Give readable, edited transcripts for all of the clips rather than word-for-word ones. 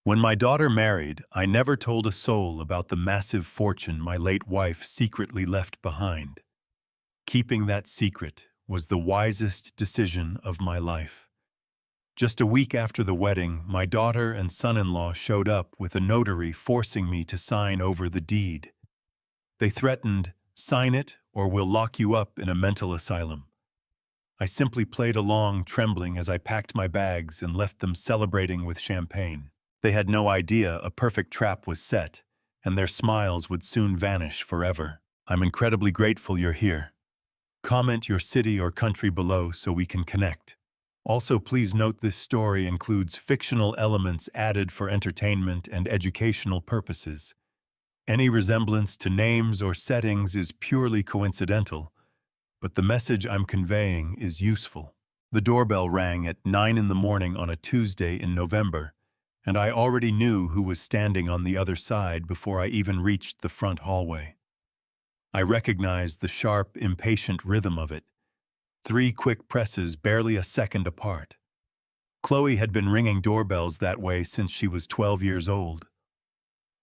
When my daughter married, I never told a soul about the massive fortune my late wife secretly left behind. Keeping that secret was the wisest decision of my life. Just a week after the wedding, my daughter and son-in-law showed up with a notary forcing me to sign over the deed. They threatened, "Sign it or we'll lock you up in a mental asylum." I simply played along, trembling as I packed my bags and left them celebrating with champagne. They had no idea a perfect trap was set, and their smiles would soon vanish forever. I'm incredibly grateful you're here. Comment your city or country below so we can connect. Also, please note this story includes fictional elements added for entertainment and educational purposes. Any resemblance to names or settings is purely coincidental, but the message I'm conveying is useful. The doorbell rang at 9 in the morning on a Tuesday in November, and I already knew who was standing on the other side before I even reached the front hallway. I recognized the sharp, impatient rhythm of it. 3 quick presses barely a second apart. Chloe had been ringing doorbells that way since she was 12 years old.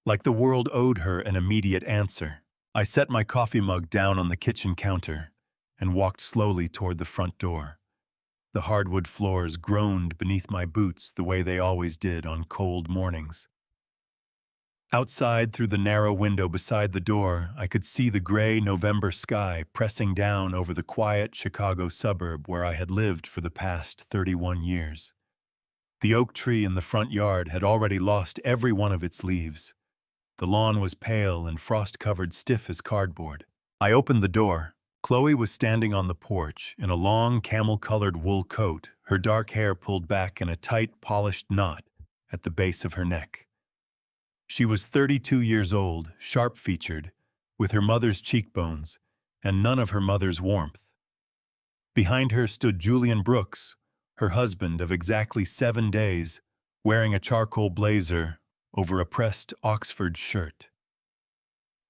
Like the world owed her an immediate answer. I set my coffee mug down on the kitchen counter and walked slowly toward the front door. The hardwood floors groaned beneath my boots the way they always did on cold mornings. Outside, through the narrow window beside the door, I could see the gray November sky pressing down over the quiet Chicago suburb where I had lived for the past 31 years. The oak tree in the front yard had already lost every one of its leaves. The lawn was pale and frost-covered, stiff as cardboard. I opened the door. Chloe was standing on the porch in a long camel-colored wool coat, her dark hair pulled back in a tight, polished knot at the base of her neck. She was 32 years old, sharp-featured, with her mother's cheekbones and none of her mother's warmth. Behind her stood Julian Brooks, her husband of exactly 7 days, wearing a charcoal blazer over a pressed Oxford shirt.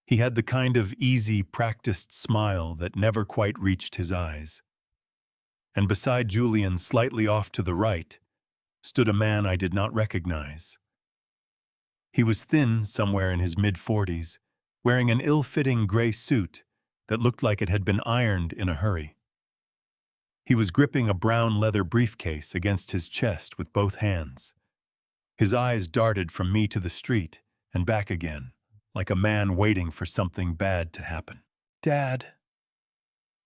He had the kind of easy, practiced smile that never quite reached his eyes. And beside Julian, slightly off to the right, stood a man I did not recognize. He was thin, somewhere in his mid-40s, wearing an ill-fitting gray suit that looked like it had been ironed in a hurry. He was gripping a brown leather briefcase against his chest with both hands. His eyes darted from me to the street and back again, like a man waiting for something bad to happen. "Dad."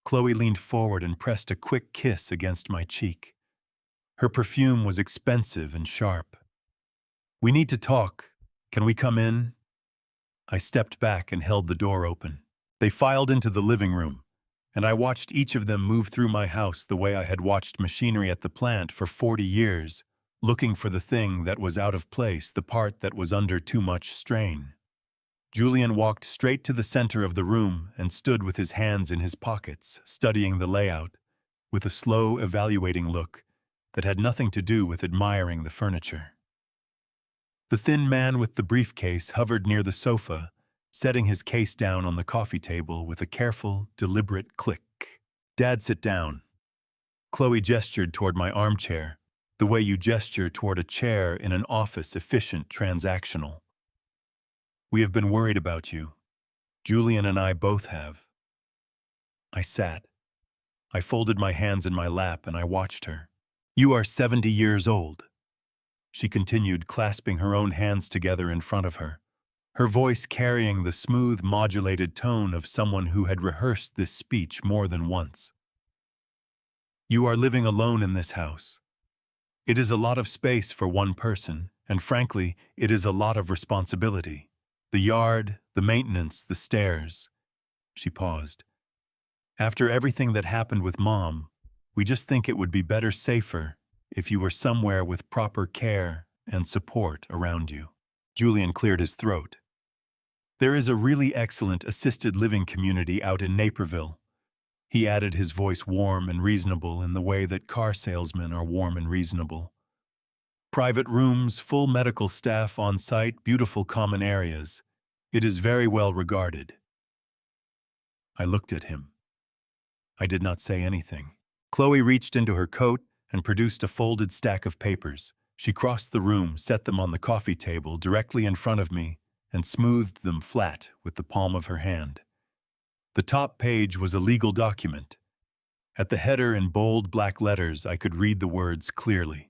Chloe leaned forward and pressed a quick kiss against my cheek. Her perfume was expensive and sharp. "We need to talk. Can we come in?" I stepped back and held the door open. They filed into the living room, and I watched each of them move through my house the way I had watched machinery at the plant for 40 years, looking for the thing that was out of place, the part that was under too much strain. Julian walked straight to the center of the room and stood with his hands in his pockets, studying the layout, with a slow, evaluating look that had nothing to do with admiring the furniture. The thin man with the briefcase hovered near the sofa, setting his case down on the coffee table with a careful, deliberate click. "Dad, sit down." Chloe gestured toward my armchair, the way you gesture toward a chair in an office, efficient, transactional. "We have been worried about you. Julian and I both have." I sat. I folded my hands in my lap and I watched her. "You are 70 years old." She continued, clasping her own hands together in front of her, her voice carrying the smooth, modulated tone of someone who had rehearsed this speech more than once. "You are living alone in this house. It is a lot of space for one person, and frankly, it is a lot of responsibility. The yard, the maintenance, the stairs." She paused. "After everything that happened with Mom, we just think it would be better, safer, if you were somewhere with proper care and support around you." Julian cleared his throat. "There is a really excellent assisted living community out in Naperville." He added, his voice warm and reasonable in the way that car salesmen are warm and reasonable. "Private rooms, full medical staff on site, beautiful common areas. It is very well regarded." I looked at him. I did not say anything. Chloe reached into her coat and produced a folded stack of papers. She crossed the room, set them on the coffee table directly in front of me, and smoothed them flat with the palm of her hand. The top page was a legal document. At the header in bold black letters, I could read the words clearly.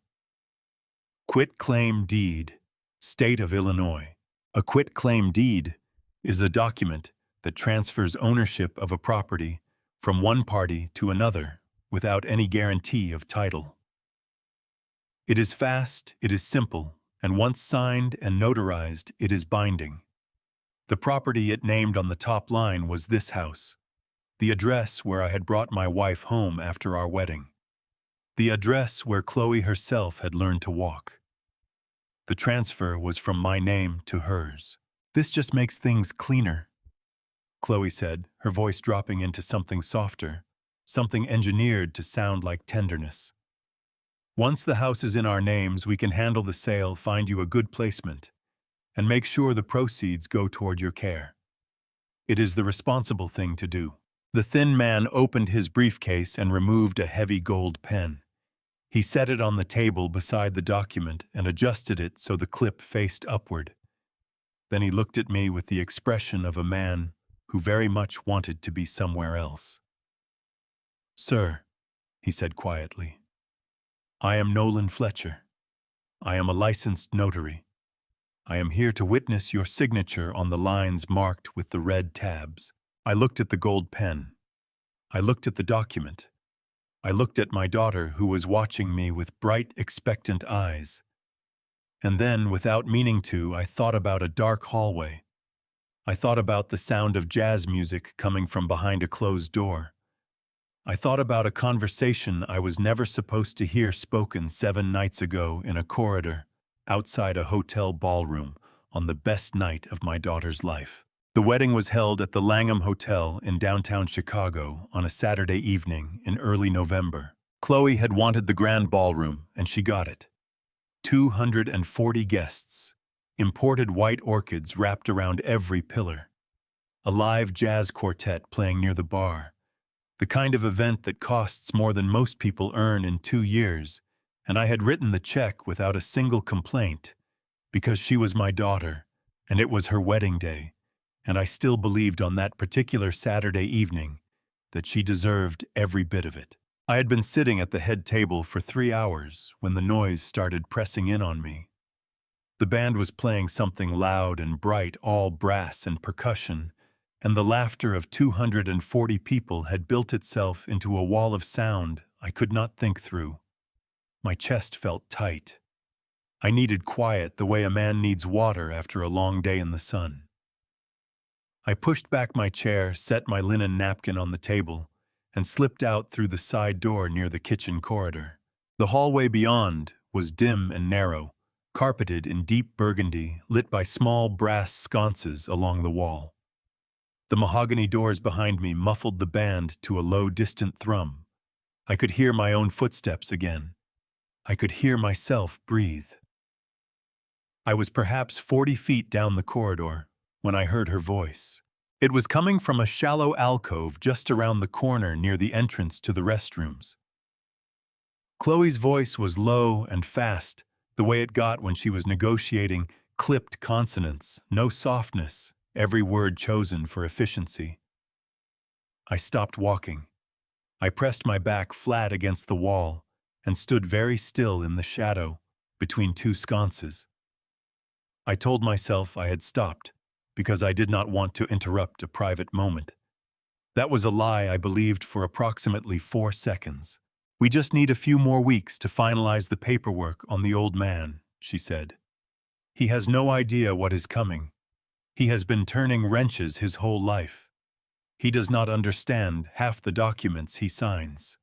Quitclaim Deed, State of Illinois. A quitclaim deed is a document that transfers ownership of a property from one party to another without any guarantee of title. It is fast, it is simple, and once signed and notarized, it is binding. The property it named on the top line was this house, the address where I had brought my wife home after our wedding, the address where Chloe herself had learned to walk. The transfer was from my name to hers. This just makes things cleaner, Chloe said, her voice dropping into something softer, something engineered to sound like tenderness. Once the house is in our names, we can handle the sale, find you a good placement, and make sure the proceeds go toward your care. It is the responsible thing to do. The thin man opened his briefcase and removed a heavy gold pen. He set it on the table beside the document and adjusted it so the clip faced upward. Then he looked at me with the expression of a man who very much wanted to be somewhere else. "Sir," he said quietly, "I am Nolan Fletcher. I am a licensed notary. I am here to witness your signature on the lines marked with the red tabs." I looked at the gold pen. I looked at the document. I looked at my daughter, who was watching me with bright, expectant eyes. And then, without meaning to, I thought about a dark hallway. I thought about the sound of jazz music coming from behind a closed door. I thought about a conversation I was never supposed to hear spoken 7 nights ago in a corridor outside a hotel ballroom on the best night of my daughter's life. The wedding was held at the Langham Hotel in downtown Chicago on a Saturday evening in early November. Chloe had wanted the grand ballroom, and she got it. 240 guests, imported white orchids wrapped around every pillar, a live jazz quartet playing near the bar, the kind of event that costs more than most people earn in 2 years, and I had written the check without a single complaint because she was my daughter, and it was her wedding day. And I still believed on that particular Saturday evening that she deserved every bit of it. I had been sitting at the head table for 3 hours when the noise started pressing in on me. The band was playing something loud and bright, all brass and percussion, and the laughter of 240 people had built itself into a wall of sound I could not think through. My chest felt tight. I needed quiet the way a man needs water after a long day in the sun. I pushed back my chair, set my linen napkin on the table, and slipped out through the side door near the kitchen corridor. The hallway beyond was dim and narrow, carpeted in deep burgundy, lit by small brass sconces along the wall. The mahogany doors behind me muffled the band to a low, distant thrum. I could hear my own footsteps again. I could hear myself breathe. I was perhaps 40 feet down the corridor when I heard her voice. It was coming from a shallow alcove just around the corner near the entrance to the restrooms. Chloe's voice was low and fast, the way it got when she was negotiating clipped consonants, no softness, every word chosen for efficiency. I stopped walking. I pressed my back flat against the wall and stood very still in the shadow between 2 sconces. I told myself I had stopped because I did not want to interrupt a private moment. That was a lie I believed for approximately 4 seconds. "We just need a few more weeks to finalize the paperwork on the old man," she said. "He has no idea what is coming. He has been turning wrenches his whole life. He does not understand half the documents he signs."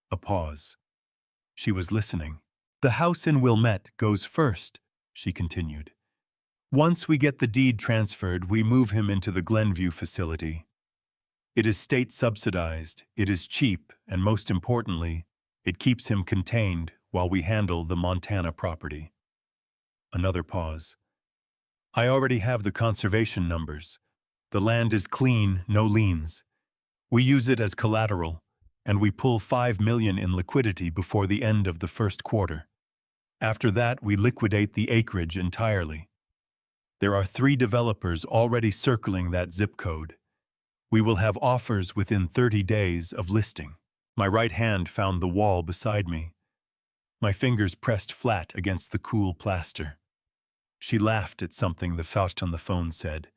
A pause. She was listening. "The house in Wilmette goes first," she continued. "Once we get the deed transferred, we move him into the Glenview facility. It is state-subsidized, it is cheap, and most importantly, it keeps him contained while we handle the Montana property." Another pause. "I already have the conservation numbers. The land is clean, no liens. We use it as collateral, and we pull $5 million in liquidity before the end of the first quarter. After that, we liquidate the acreage entirely. There are 3 developers already circling that zip code. We will have offers within 30 days of listing. My right hand found the wall beside me. My fingers pressed flat against the cool plaster. She laughed at something the faust on the phone said.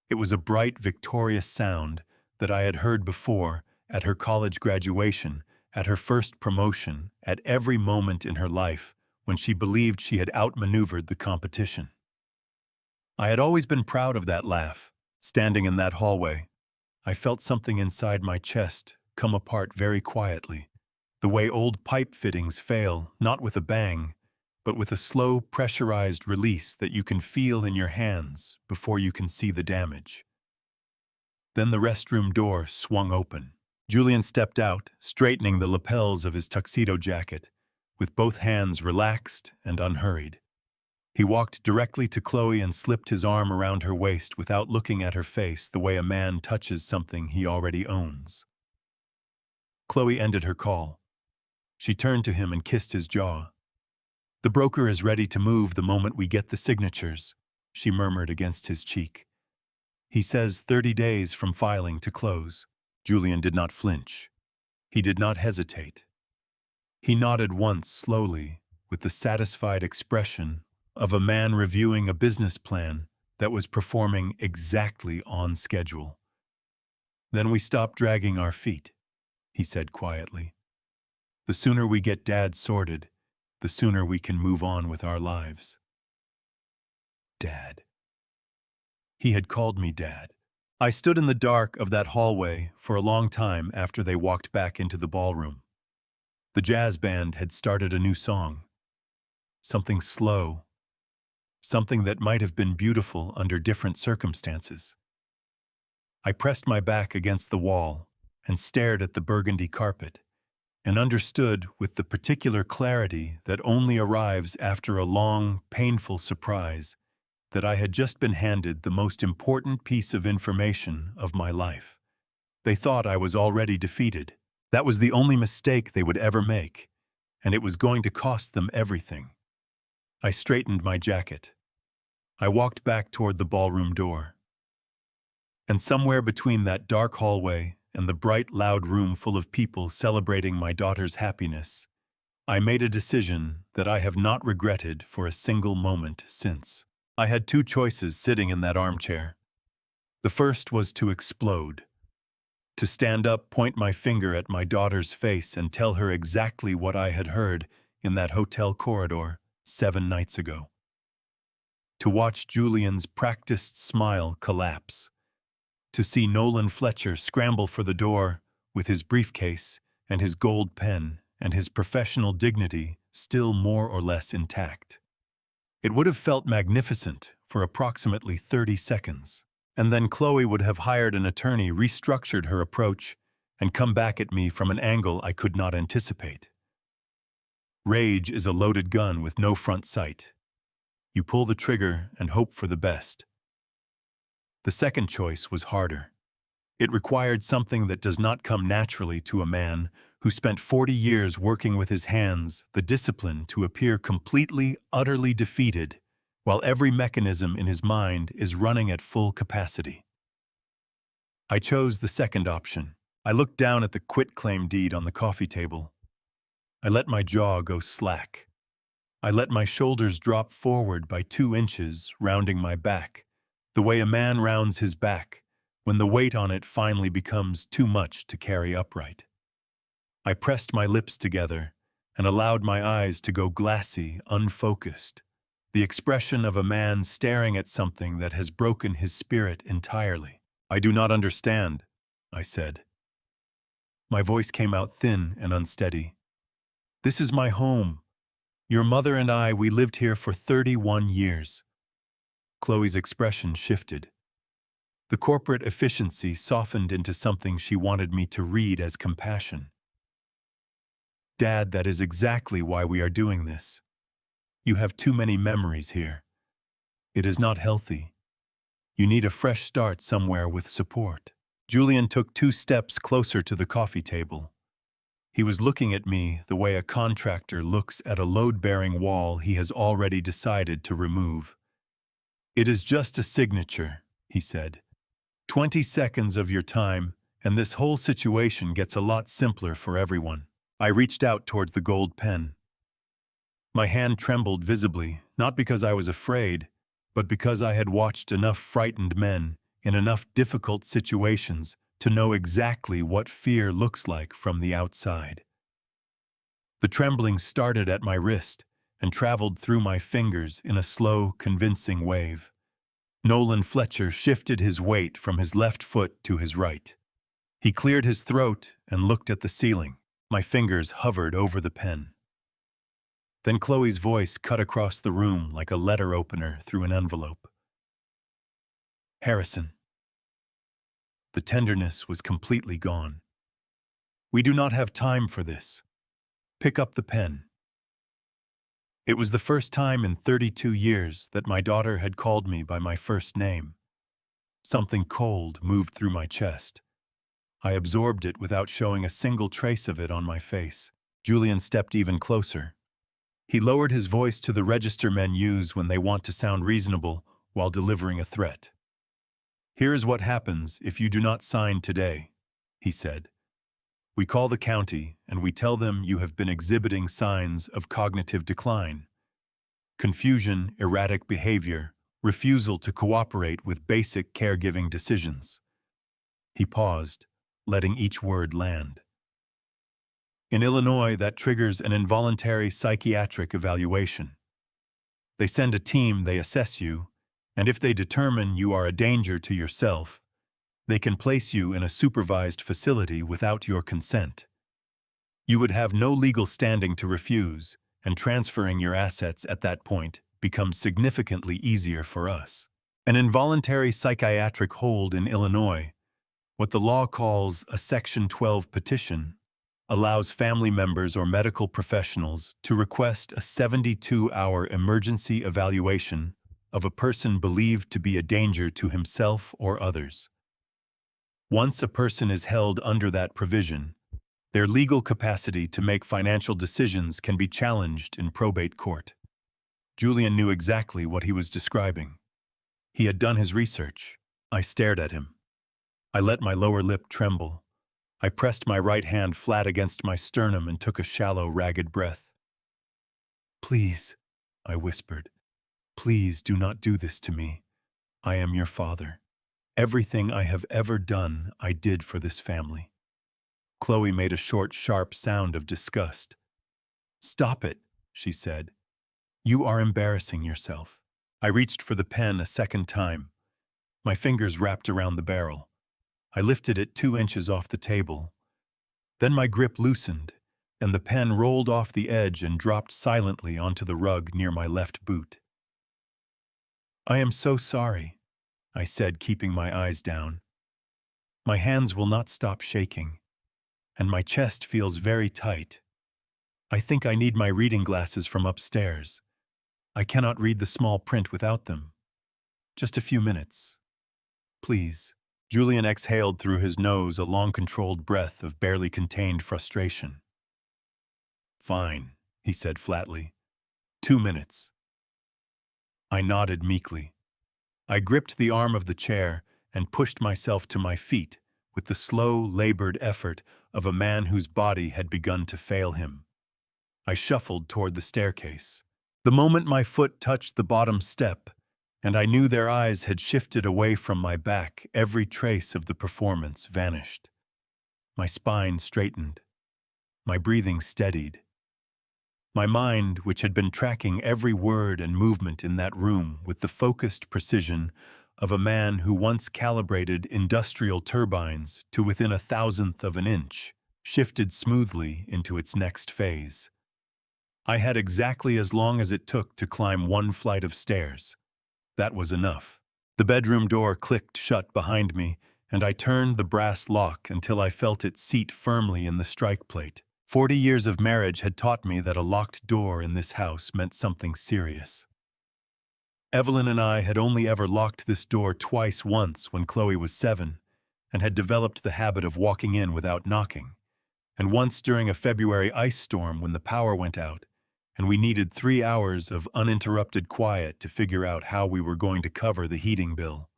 It was a bright, victorious sound that I had heard before at her college graduation, at her first promotion, at every moment in her life when she believed she had outmaneuvered the competition. I had always been proud of that laugh. Standing in that hallway, I felt something inside my chest come apart very quietly, the way old pipe fittings fail, not with a bang, but with a slow, pressurized release that you can feel in your hands before you can see the damage. Then the restroom door swung open. Julian stepped out, straightening the lapels of his tuxedo jacket, with both hands relaxed and unhurried. He walked directly to Chloe and slipped his arm around her waist without looking at her face the way a man touches something he already owns. Chloe ended her call. She turned to him and kissed his jaw. "The broker is ready to move the moment we get the signatures," she murmured against his cheek. "He says 30 days from filing to close." Julian did not flinch. He did not hesitate. He nodded once slowly, with the satisfied expression of a man reviewing a business plan that was performing exactly on schedule. "Then we stop dragging our feet," he said quietly. "The sooner we get Dad sorted, the sooner we can move on with our lives." Dad. He had called me Dad. I stood in the dark of that hallway for a long time after they walked back into the ballroom. The jazz band had started a new song. Something slow. Something that might have been beautiful under different circumstances. I pressed my back against the wall and stared at the burgundy carpet, and understood with the particular clarity that only arrives after a long, painful surprise that I had just been handed the most important piece of information of my life. They thought I was already defeated. That was the only mistake they would ever make, and it was going to cost them everything. I straightened my jacket. I walked back toward the ballroom door. And somewhere between that dark hallway and the bright, loud room full of people celebrating my daughter's happiness, I made a decision that I have not regretted for a single moment since. I had 2 choices sitting in that armchair. The first was to explode. To stand up, point my finger at my daughter's face and tell her exactly what I had heard in that hotel corridor 7 nights ago. To watch Julian's practiced smile collapse. To see Nolan Fletcher scramble for the door with his briefcase and his gold pen and his professional dignity still more or less intact. It would have felt magnificent for approximately 30 seconds, and then Chloe would have hired an attorney, restructured her approach, and come back at me from an angle I could not anticipate. Rage is a loaded gun with no front sight. You pull the trigger and hope for the best. The second choice was harder. It required something that does not come naturally to a man who spent 40 years working with his hands, the discipline to appear completely, utterly defeated, while every mechanism in his mind is running at full capacity. I chose the second option. I looked down at the quitclaim deed on the coffee table. I let my jaw go slack. I let my shoulders drop forward by 2 inches, rounding my back, the way a man rounds his back when the weight on it finally becomes too much to carry upright. I pressed my lips together and allowed my eyes to go glassy, unfocused, the expression of a man staring at something that has broken his spirit entirely. "I do not understand," I said. My voice came out thin and unsteady. "This is my home. Your mother and I, we lived here for 31 years. Chloe's expression shifted. The corporate efficiency softened into something she wanted me to read as compassion. "Dad, that is exactly why we are doing this. You have too many memories here. It is not healthy. You need a fresh start somewhere with support." Julian took 2 steps closer to the coffee table. He was looking at me the way a contractor looks at a load-bearing wall he has already decided to remove. "It is just a signature," he said. 20 seconds of your time, and this whole situation gets a lot simpler for everyone." I reached out towards the gold pen. My hand trembled visibly, not because I was afraid, but because I had watched enough frightened men in enough difficult situations to know exactly what fear looks like from the outside. The trembling started at my wrist and traveled through my fingers in a slow, convincing wave. Nolan Fletcher shifted his weight from his left foot to his right. He cleared his throat and looked at the ceiling. My fingers hovered over the pen. Then Chloe's voice cut across the room like a letter opener through an envelope. "Harrison." The tenderness was completely gone. "We do not have time for this. Pick up the pen." It was the first time in 32 years that my daughter had called me by my first name. Something cold moved through my chest. I absorbed it without showing a single trace of it on my face. Julian stepped even closer. He lowered his voice to the register men use when they want to sound reasonable while delivering a threat. "Here is what happens if you do not sign today," he said. "We call the county and we tell them you have been exhibiting signs of cognitive decline. Confusion, erratic behavior, refusal to cooperate with basic caregiving decisions." He paused, letting each word land. "In Illinois, that triggers an involuntary psychiatric evaluation. They send a team, they assess you, and if they determine you are a danger to yourself, they can place you in a supervised facility without your consent. You would have no legal standing to refuse, and transferring your assets at that point becomes significantly easier for us. An involuntary psychiatric hold in Illinois, what the law calls a Section 12 petition, allows family members or medical professionals to request a 72-hour emergency evaluation of a person believed to be a danger to himself or others. Once a person is held under that provision, their legal capacity to make financial decisions can be challenged in probate court." Julian knew exactly what he was describing. He had done his research. I stared at him. I let my lower lip tremble. I pressed my right hand flat against my sternum and took a shallow, ragged breath. "Please," I whispered, "please do not do this to me. I am your father. Everything I have ever done, I did for this family." Chloe made a short, sharp sound of disgust. "Stop it," she said. "You are embarrassing yourself." I reached for the pen a second time. My fingers wrapped around the barrel. I lifted it 2 inches off the table. Then my grip loosened, and the pen rolled off the edge and dropped silently onto the rug near my left boot. "I am so sorry," I said, keeping my eyes down. "My hands will not stop shaking, and my chest feels very tight. I think I need my reading glasses from upstairs. I cannot read the small print without them. Just a few minutes. Please." Julian exhaled through his nose a long controlled breath of barely contained frustration. "Fine," he said flatly. 2 minutes. I nodded meekly. I gripped the arm of the chair and pushed myself to my feet with the slow, labored effort of a man whose body had begun to fail him. I shuffled toward the staircase. The moment my foot touched the bottom step, and I knew their eyes had shifted away from my back, every trace of the performance vanished. My spine straightened. My breathing steadied. My mind, which had been tracking every word and movement in that room with the focused precision of a man who once calibrated industrial turbines to within 1,000th of an inch, shifted smoothly into its next phase. I had exactly as long as it took to climb 1 flight of stairs. That was enough. The bedroom door clicked shut behind me, and I turned the brass lock until I felt it seat firmly in the strike plate. 40 years of marriage had taught me that a locked door in this house meant something serious. Evelyn and I had only ever locked this door twice, once when Chloe was 7, and had developed the habit of walking in without knocking, and once during a February ice storm when the power went out, and we needed 3 hours of uninterrupted quiet to figure out how we were going to cover the heating bill.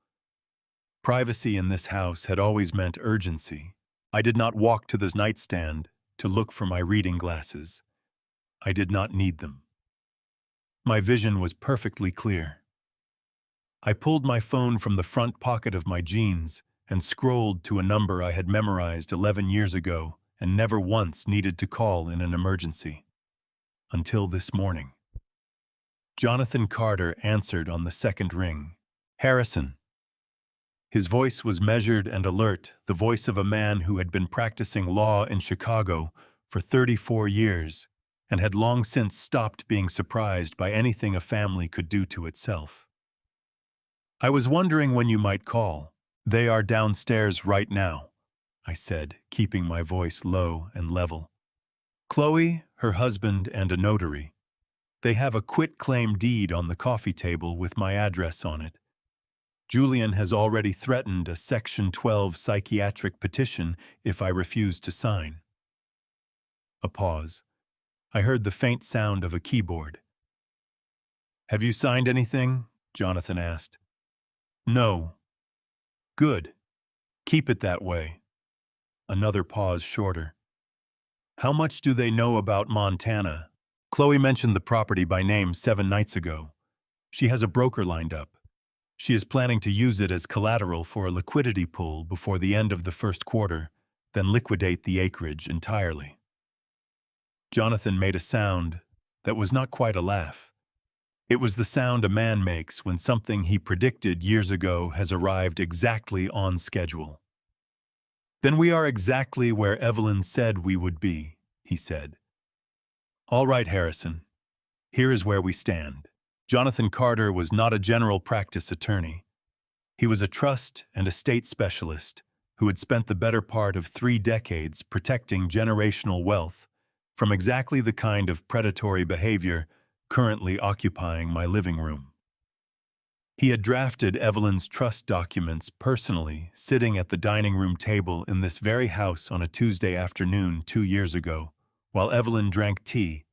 Privacy in this house had always meant urgency. I did not walk to the nightstand to look for my reading glasses. I did not need them. My vision was perfectly clear. I pulled my phone from the front pocket of my jeans and scrolled to a number I had memorized 11 years ago and never once needed to call in an emergency. Until this morning. Jonathan Carter answered on the second ring. Harrison. His voice was measured and alert, the voice of a man who had been practicing law in Chicago for 34 years and had long since stopped being surprised by anything a family could do to itself. I was wondering when you might call. They are downstairs right now, I said, keeping my voice low and level. Chloe, her husband, and a notary. They have a quitclaim deed on the coffee table with my address on it. Julian has already threatened a Section 12 psychiatric petition if I refuse to sign. A pause. I heard the faint sound of a keyboard. Have you signed anything? Jonathan asked. No. Good. Keep it that way. Another pause shorter. How much do they know about Montana? Chloe mentioned the property by name 7 nights ago. She has a broker lined up. She is planning to use it as collateral for a liquidity pool before the end of the first quarter, then liquidate the acreage entirely. Jonathan made a sound that was not quite a laugh. It was the sound a man makes when something he predicted years ago has arrived exactly on schedule. Then we are exactly where Evelyn said we would be, he said. All right, Harrison. Here is where we stand. Jonathan Carter was not a general practice attorney. He was a trust and estate specialist who had spent the better part of 3 decades protecting generational wealth from exactly the kind of predatory behavior currently occupying my living room. He had drafted Evelyn's trust documents personally, sitting at the dining room table in this very house on a Tuesday afternoon 2 years ago, while Evelyn drank tea,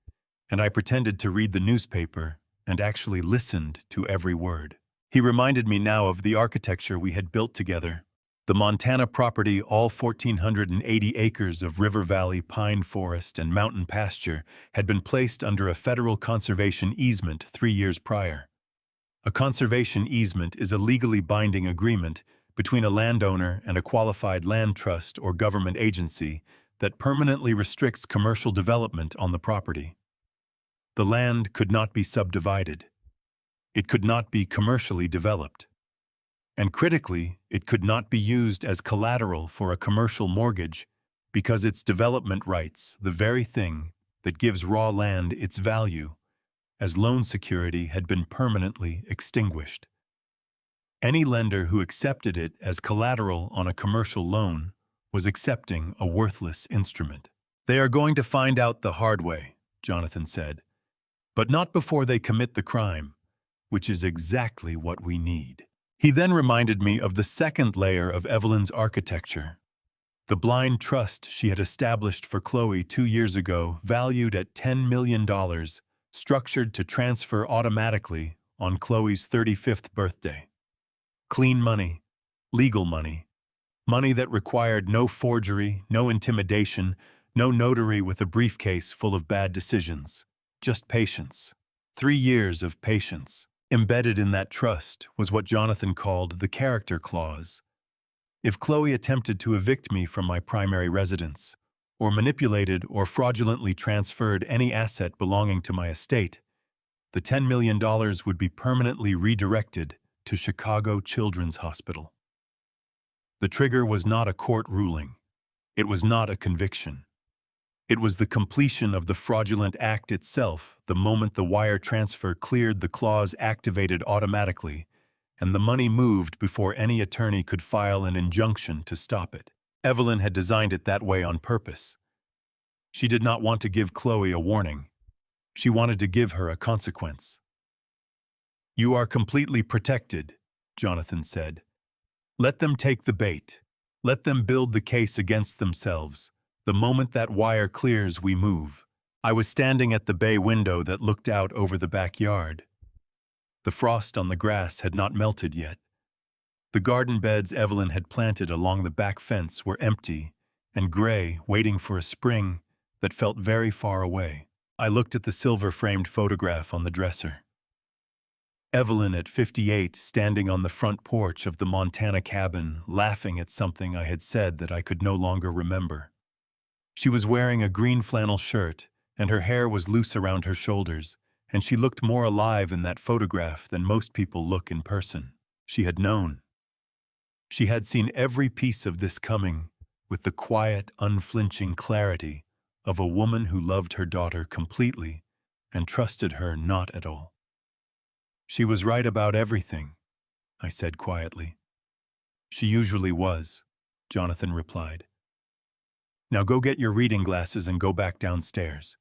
and I pretended to read the newspaper and actually listened to every word. He reminded me now of the architecture we had built together. The Montana property, all 1,480 acres of river valley pine forest and mountain pasture, had been placed under a federal conservation easement 3 years prior. A conservation easement is a legally binding agreement between a landowner and a qualified land trust or government agency that permanently restricts commercial development on the property. The land could not be subdivided. It could not be commercially developed. And critically, it could not be used as collateral for a commercial mortgage because its development rights, the very thing that gives raw land its value, as loan security had been permanently extinguished. Any lender who accepted it as collateral on a commercial loan was accepting a worthless instrument. They are going to find out the hard way, Jonathan said, but not before they commit the crime, which is exactly what we need. He then reminded me of the second layer of Evelyn's architecture, the blind trust she had established for Chloe 2 years ago, valued at $10 million, structured to transfer automatically on Chloe's 35th birthday. Clean money, legal money, money that required no forgery, no intimidation, no notary with a briefcase full of bad decisions. Just patience. 3 years of patience. Embedded in that trust was what Jonathan called the character clause. If Chloe attempted to evict me from my primary residence, or manipulated or fraudulently transferred any asset belonging to my estate, the $10 million would be permanently redirected to Chicago Children's Hospital. The trigger was not a court ruling. It was not a conviction. It was the completion of the fraudulent act itself the moment the wire transfer cleared. The clause activated automatically, and the money moved before any attorney could file an injunction to stop it. Evelyn had designed it that way on purpose. She did not want to give Chloe a warning. She wanted to give her a consequence. You are completely protected, Jonathan said. Let them take the bait. Let them build the case against themselves. The moment that wire clears, we move. I was standing at the bay window that looked out over the backyard. The frost on the grass had not melted yet. The garden beds Evelyn had planted along the back fence were empty and gray, waiting for a spring that felt very far away. I looked at the silver-framed photograph on the dresser. Evelyn at 58, standing on the front porch of the Montana cabin, laughing at something I had said that I could no longer remember. She was wearing a green flannel shirt, and her hair was loose around her shoulders, and she looked more alive in that photograph than most people look in person. She had known. She had seen every piece of this coming with the quiet, unflinching clarity of a woman who loved her daughter completely and trusted her not at all. She was right about everything, I said quietly. She usually was, Jonathan replied. Now go get your reading glasses and go back downstairs.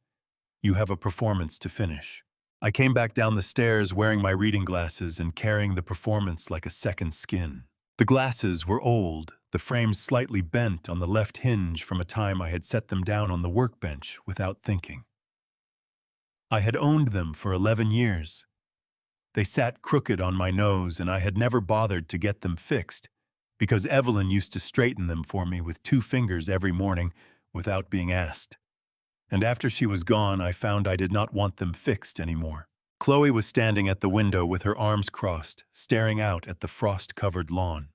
You have a performance to finish. I came back down the stairs wearing my reading glasses and carrying the performance like a second skin. The glasses were old, the frame slightly bent on the left hinge from a time I had set them down on the workbench without thinking. I had owned them for 11 years. They sat crooked on my nose, and I had never bothered to get them fixed, because Evelyn used to straighten them for me with 2 fingers every morning without being asked. And after she was gone, I found I did not want them fixed anymore. Chloe was standing at the window with her arms crossed, staring out at the frost-covered lawn.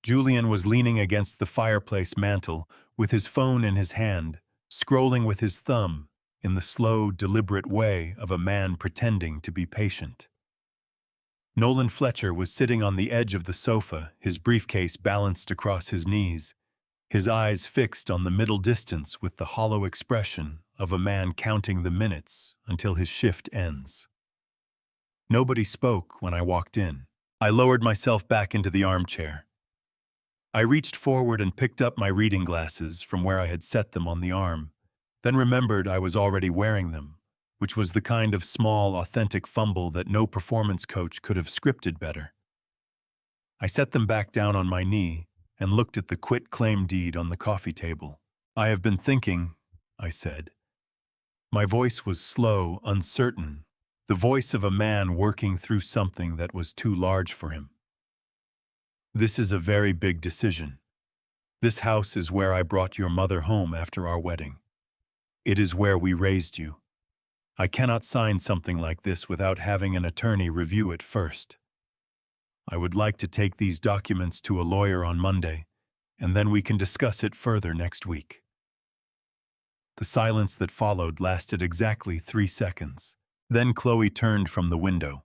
Julian was leaning against the fireplace mantel with his phone in his hand, scrolling with his thumb in the slow, deliberate way of a man pretending to be patient. Nolan Fletcher was sitting on the edge of the sofa, his briefcase balanced across his knees, his eyes fixed on the middle distance with the hollow expression of a man counting the minutes until his shift ends. Nobody spoke when I walked in. I lowered myself back into the armchair. I reached forward and picked up my reading glasses from where I had set them on the arm, then remembered I was already wearing them, which was the kind of small, authentic fumble that no performance coach could have scripted better. I set them back down on my knee and looked at the quit-claim deed on the coffee table. I have been thinking, I said. My voice was slow, uncertain, the voice of a man working through something that was too large for him. This is a very big decision. This house is where I brought your mother home after our wedding. It is where we raised you. I cannot sign something like this without having an attorney review it first. I would like to take these documents to a lawyer on Monday, and then we can discuss it further next week. The silence that followed lasted exactly 3 seconds. Then Chloe turned from the window.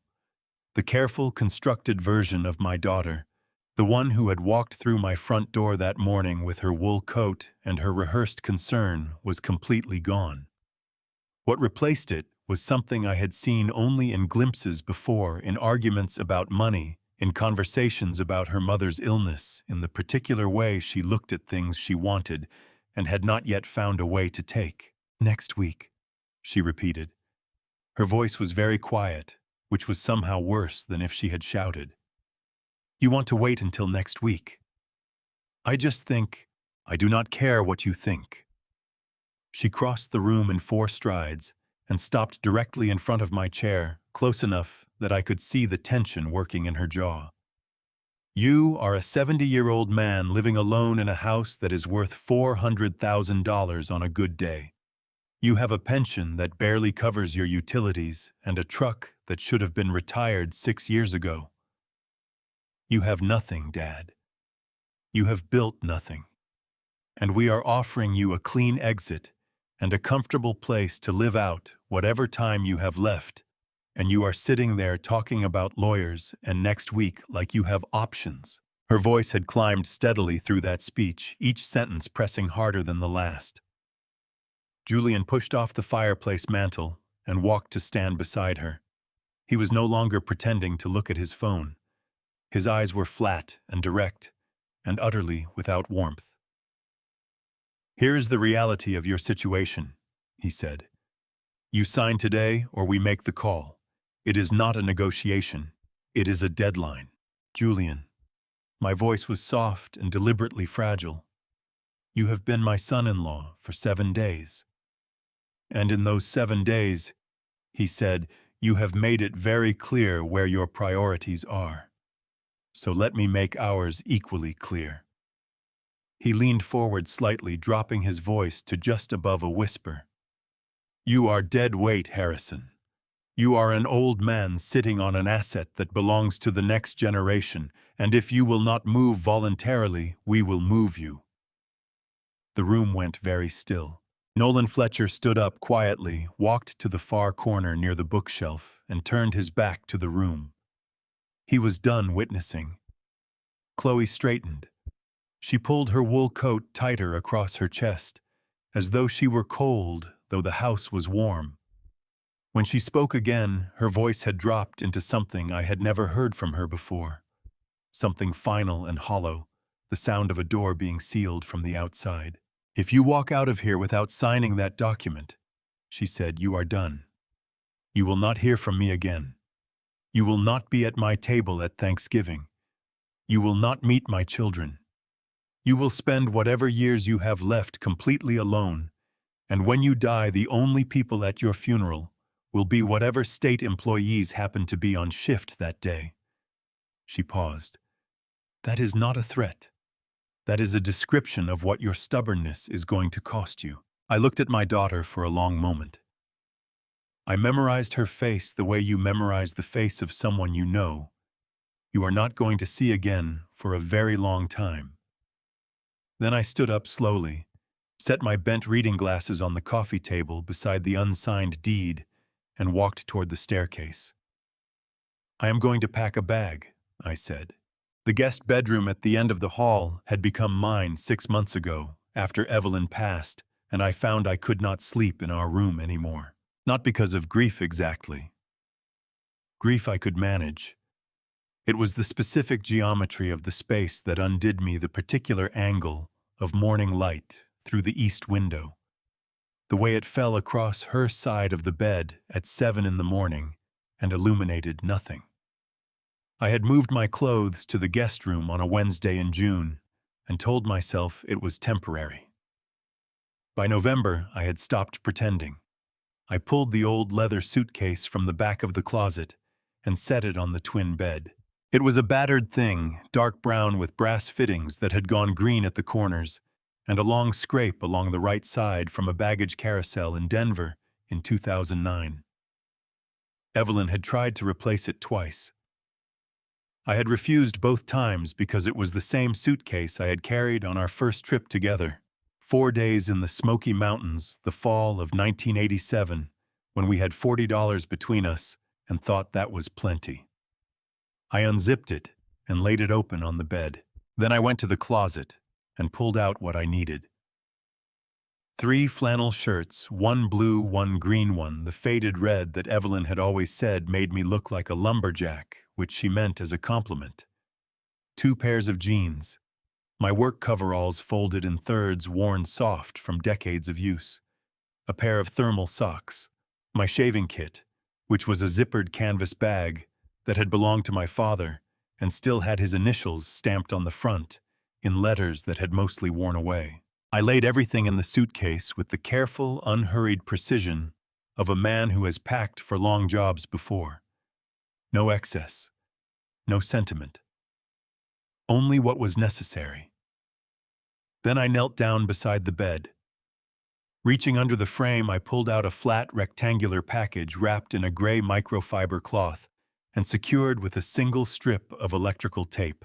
The careful, constructed version of my daughter, the one who had walked through my front door that morning with her wool coat and her rehearsed concern, was completely gone. What replaced it was something I had seen only in glimpses before, in arguments about money, in conversations about her mother's illness, in the particular way she looked at things she wanted and had not yet found a way to take. Next week, she repeated. Her voice was very quiet, which was somehow worse than if she had shouted. You want to wait until next week? I just think, I do not care what you think. She crossed the room in 4 strides and stopped directly in front of my chair, close enough that I could see the tension working in her jaw. You are a 70-year-old man living alone in a house that is worth $400,000 on a good day. You have a pension that barely covers your utilities and a truck that should have been retired 6 years ago. You have nothing, Dad. You have built nothing. And we are offering you a clean exit and a comfortable place to live out whatever time you have left, and you are sitting there talking about lawyers and next week like you have options. Her voice had climbed steadily through that speech, each sentence pressing harder than the last. Julian pushed off the fireplace mantel and walked to stand beside her. He was no longer pretending to look at his phone. His eyes were flat and direct, and utterly without warmth. Here is the reality of your situation, he said. You sign today or we make the call. It is not a negotiation. It is a deadline. Julian. My voice was soft and deliberately fragile. You have been my son-in-law for 7 days. And in those 7 days, he said, you have made it very clear where your priorities are. So let me make ours equally clear." He leaned forward slightly, dropping his voice to just above a whisper. "You are dead weight, Harrison. You are an old man sitting on an asset that belongs to the next generation, and if you will not move voluntarily, we will move you." The room went very still. Nolan Fletcher stood up quietly, walked to the far corner near the bookshelf, and turned his back to the room. He was done witnessing. Chloe straightened. She pulled her wool coat tighter across her chest, as though she were cold, though the house was warm. When she spoke again, her voice had dropped into something I had never heard from her before. Something final and hollow, the sound of a door being sealed from the outside. "If you walk out of here without signing that document," she said, "you are done. You will not hear from me again. You will not be at my table at Thanksgiving. You will not meet my children. You will spend whatever years you have left completely alone, and when you die, the only people at your funeral will be whatever state employees happen to be on shift that day." She paused. "That is not a threat. That is a description of what your stubbornness is going to cost you." I looked at my daughter for a long moment. I memorized her face the way you memorize the face of someone you know you are not going to see again for a very long time. Then I stood up slowly, set my bent reading glasses on the coffee table beside the unsigned deed, and walked toward the staircase. "I am going to pack a bag," I said. The guest bedroom at the end of the hall had become mine 6 months ago, after Evelyn passed, and I found I could not sleep in our room anymore. Not because of grief exactly. Grief I could manage. It was the specific geometry of the space that undid me the particular angle of morning light through the east window. The way it fell across her side of the bed at 7 in the morning and illuminated nothing. I had moved my clothes to the guest room on a Wednesday in June and told myself it was temporary. By November, I had stopped pretending. I pulled the old leather suitcase from the back of the closet and set it on the twin bed. It was a battered thing, dark brown with brass fittings that had gone green at the corners, and a long scrape along the right side from a baggage carousel in Denver in 2009. Evelyn had tried to replace it twice. I had refused both times because it was the same suitcase I had carried on our first trip together. 4 days in the Smoky Mountains, the fall of 1987, when we had $40 between us and thought that was plenty. I unzipped it and laid it open on the bed. Then I went to the closet and pulled out what I needed. 3 flannel shirts, 1 blue, 1 green one, the faded red that Evelyn had always said made me look like a lumberjack, which she meant as a compliment. 2 pairs of jeans. My work coveralls folded in thirds worn soft from decades of use. A pair of thermal socks. My shaving kit, which was a zippered canvas bag that had belonged to my father and still had his initials stamped on the front in letters that had mostly worn away. I laid everything in the suitcase with the careful, unhurried precision of a man who has packed for long jobs before. No excess. No sentiment. Only what was necessary. Then I knelt down beside the bed. Reaching under the frame, I pulled out a flat, rectangular package wrapped in a gray microfiber cloth and secured with a single strip of electrical tape.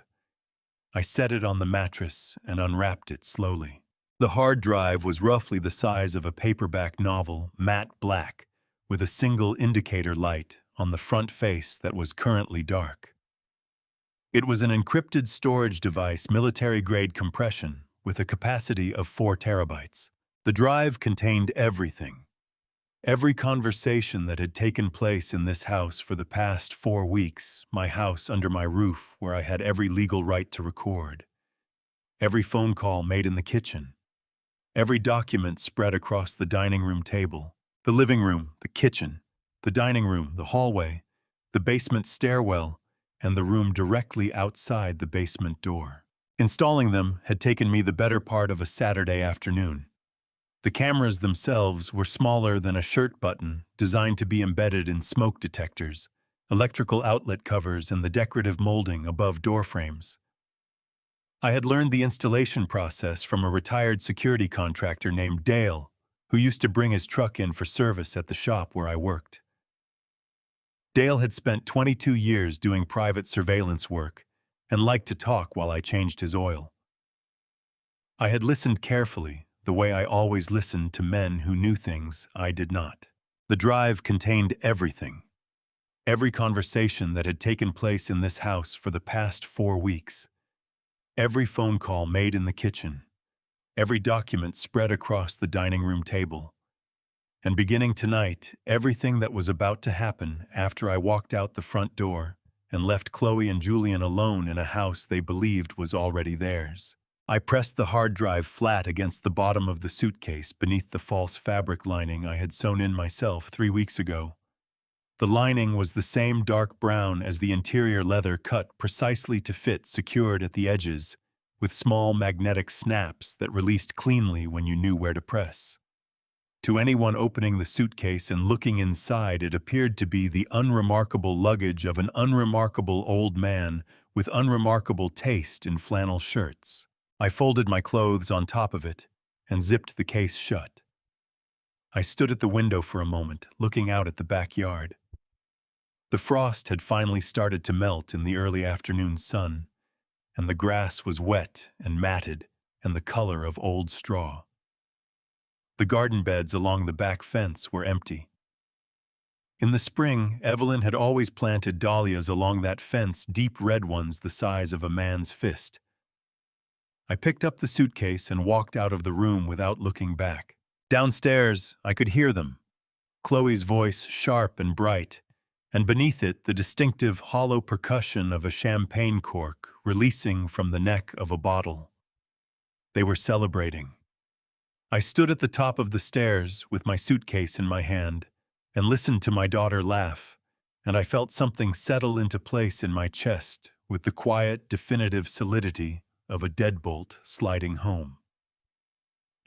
I set it on the mattress and unwrapped it slowly. The hard drive was roughly the size of a paperback novel, matte black, with a single indicator light on the front face that was currently dark. It was an encrypted storage device, military-grade compression, with a capacity of 4 terabytes. The drive contained everything. Every conversation that had taken place in this house for the past 4 weeks, my house under my roof where I had every legal right to record. Every phone call made in the kitchen. Every document spread across the dining room table, the living room, the kitchen, the dining room, the hallway, the basement stairwell, and the room directly outside the basement door. Installing them had taken me the better part of a Saturday afternoon. The cameras themselves were smaller than a shirt button, designed to be embedded in smoke detectors, electrical outlet covers, and the decorative molding above door frames. I had learned the installation process from a retired security contractor named Dale, who used to bring his truck in for service at the shop where I worked. Dale had spent 22 years doing private surveillance work and liked to talk while I changed his oil. I had listened carefully, the way I always listened to men who knew things I did not. The drive contained everything. Every conversation that had taken place in this house for the past 4 weeks. Every phone call made in the kitchen. Every document spread across the dining room table. And beginning tonight, everything that was about to happen after I walked out the front door and left Chloe and Julian alone in a house they believed was already theirs. I pressed the hard drive flat against the bottom of the suitcase beneath the false fabric lining I had sewn in myself 3 weeks ago. The lining was the same dark brown as the interior leather, cut precisely to fit, secured at the edges, with small magnetic snaps that released cleanly when you knew where to press. To anyone opening the suitcase and looking inside, it appeared to be the unremarkable luggage of an unremarkable old man with unremarkable taste in flannel shirts. I folded my clothes on top of it and zipped the case shut. I stood at the window for a moment, looking out at the backyard. The frost had finally started to melt in the early afternoon sun, and the grass was wet and matted and the color of old straw. The garden beds along the back fence were empty. In the spring, Evelyn had always planted dahlias along that fence, deep red ones the size of a man's fist. I picked up the suitcase and walked out of the room without looking back. Downstairs, I could hear them. Chloe's voice, sharp and bright, and beneath it the distinctive hollow percussion of a champagne cork releasing from the neck of a bottle. They were celebrating. I stood at the top of the stairs with my suitcase in my hand and listened to my daughter laugh, and I felt something settle into place in my chest with the quiet, definitive solidity of a deadbolt sliding home.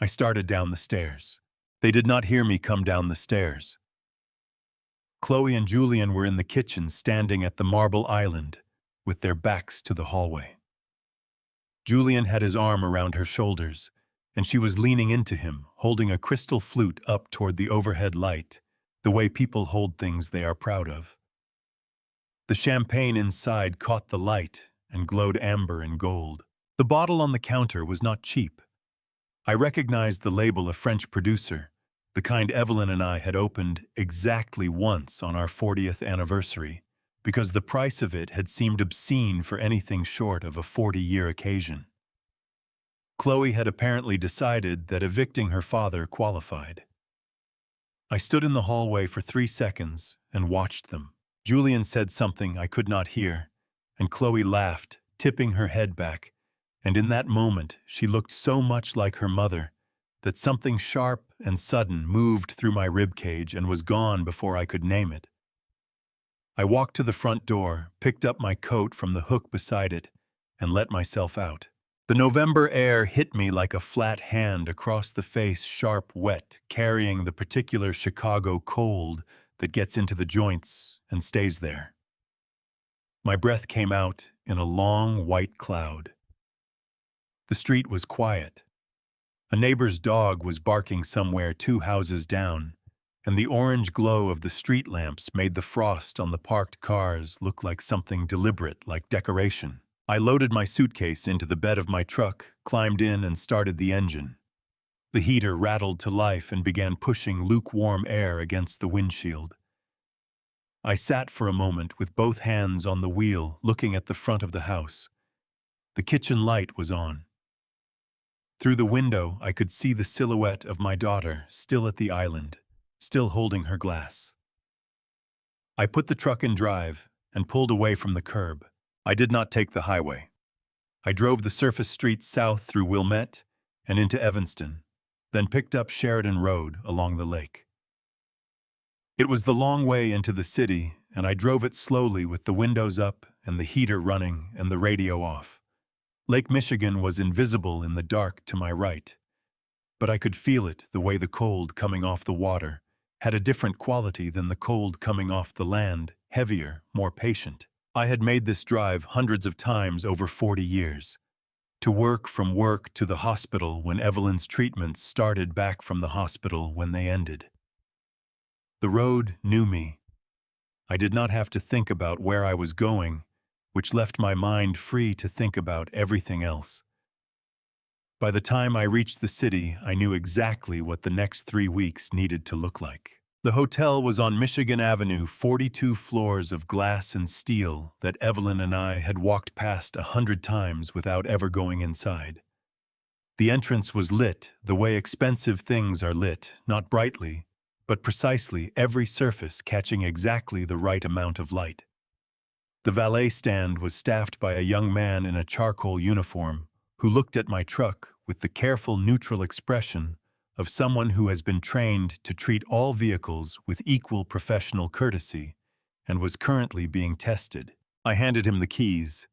I started down the stairs. They did not hear me come down the stairs. Chloe and Julian were in the kitchen, standing at the marble island with their backs to the hallway. Julian had his arm around her shoulders, and she was leaning into him, holding a crystal flute up toward the overhead light, the way people hold things they are proud of. The champagne inside caught the light and glowed amber and gold. The bottle on the counter was not cheap. I recognized the label, a French producer, the kind Evelyn and I had opened exactly once on our 40th anniversary, because the price of it had seemed obscene for anything short of a 40-year occasion. Chloe had apparently decided that evicting her father qualified. I stood in the hallway for 3 seconds and watched them. Julian said something I could not hear, and Chloe laughed, tipping her head back, and in that moment she looked so much like her mother that something sharp and sudden moved through my ribcage and was gone before I could name it. I walked to the front door, picked up my coat from the hook beside it, and let myself out. The November air hit me like a flat hand across the face, sharp, wet, carrying the particular Chicago cold that gets into the joints and stays there. My breath came out in a long white cloud. The street was quiet. A neighbor's dog was barking somewhere 2 houses down, and the orange glow of the street lamps made the frost on the parked cars look like something deliberate, like decoration. I loaded my suitcase into the bed of my truck, climbed in, and started the engine. The heater rattled to life and began pushing lukewarm air against the windshield. I sat for a moment with both hands on the wheel, looking at the front of the house. The kitchen light was on. Through the window, I could see the silhouette of my daughter, still at the island, still holding her glass. I put the truck in drive and pulled away from the curb. I did not take the highway. I drove the surface streets south through Wilmette and into Evanston, then picked up Sheridan Road along the lake. It was the long way into the city, and I drove it slowly with the windows up and the heater running and the radio off. Lake Michigan was invisible in the dark to my right, but I could feel it the way the cold coming off the water had a different quality than the cold coming off the land, heavier, more patient. I had made this drive hundreds of times over 40 years. To work, from work to the hospital when Evelyn's treatments started, back from the hospital when they ended. The road knew me. I did not have to think about where I was going, which left my mind free to think about everything else. By the time I reached the city, I knew exactly what the next 3 weeks needed to look like. The hotel was on Michigan Avenue, 42 floors of glass and steel that Evelyn and I had walked past 100 times without ever going inside. The entrance was lit the way expensive things are lit, not brightly, but precisely, every surface catching exactly the right amount of light. The valet stand was staffed by a young man in a charcoal uniform who looked at my truck with the careful, neutral expression of someone who has been trained to treat all vehicles with equal professional courtesy and was currently being tested. I handed him the keys.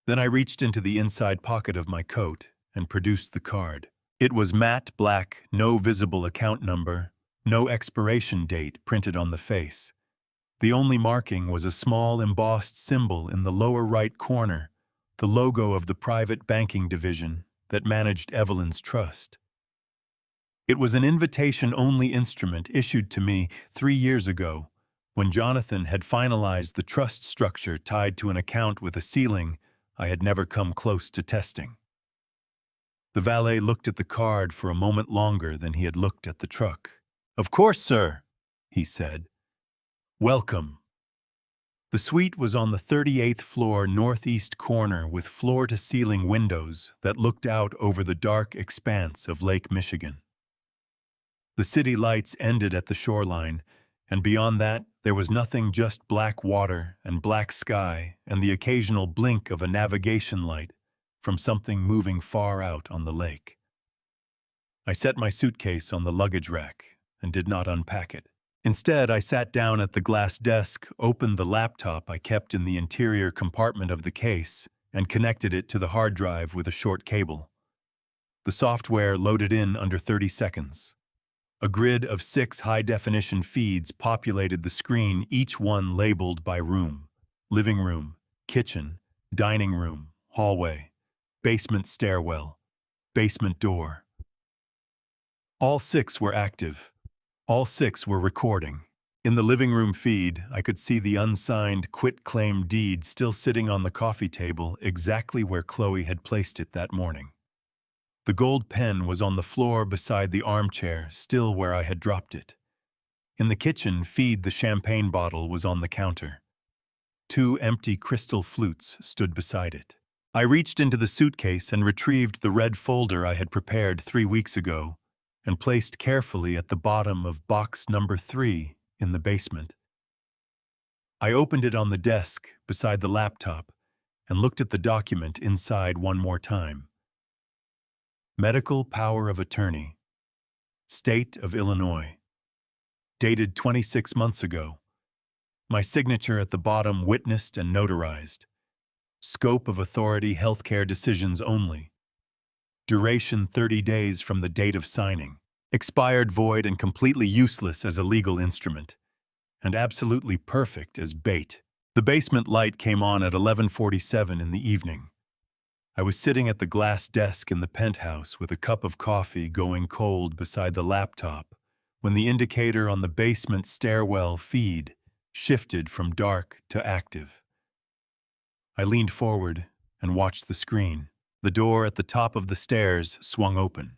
Then I reached into the inside pocket of my coat and produced the card. It was matte black, no visible account number, no expiration date printed on the face. The only marking was a small embossed symbol in the lower right corner, the logo of the private banking division that managed Evelyn's trust. It was an invitation-only instrument issued to me 3 years ago, when Jonathan had finalized the trust structure tied to an account with a ceiling I had never come close to testing. The valet looked at the card for a moment longer than he had looked at the truck. "Of course, sir," he said. "Welcome." The suite was on the 38th floor northeast corner with floor-to-ceiling windows that looked out over the dark expanse of Lake Michigan. The city lights ended at the shoreline, and beyond that there was nothing, just black water and black sky and the occasional blink of a navigation light from something moving far out on the lake. I set my suitcase on the luggage rack and did not unpack it. Instead, I sat down at the glass desk, opened the laptop I kept in the interior compartment of the case, and connected it to the hard drive with a short cable. The software loaded in under 30 seconds. A grid of 6 high-definition feeds populated the screen, each one labeled by room: living room, kitchen, dining room, hallway, basement stairwell, basement door. All 6 were active. All 6 were recording. In the living room feed, I could see the unsigned quit-claim deed still sitting on the coffee table exactly where Chloe had placed it that morning. The gold pen was on the floor beside the armchair, still where I had dropped it. In the kitchen feed, the champagne bottle was on the counter. 2 empty crystal flutes stood beside it. I reached into the suitcase and retrieved the red folder I had prepared 3 weeks ago and placed carefully at the bottom of box number 3 in the basement. I opened it on the desk beside the laptop and looked at the document inside one more time. Medical power of attorney. State of Illinois. Dated 26 months ago. My signature at the bottom witnessed and notarized. Scope of authority: healthcare decisions only. Duration: 30 days from the date of signing. Expired, void, and completely useless as a legal instrument. And absolutely perfect as bait. The basement light came on at 11:47 in the evening. I was sitting at the glass desk in the penthouse with a cup of coffee going cold beside the laptop when the indicator on the basement stairwell feed shifted from dark to active. I leaned forward and watched the screen. The door at the top of the stairs swung open.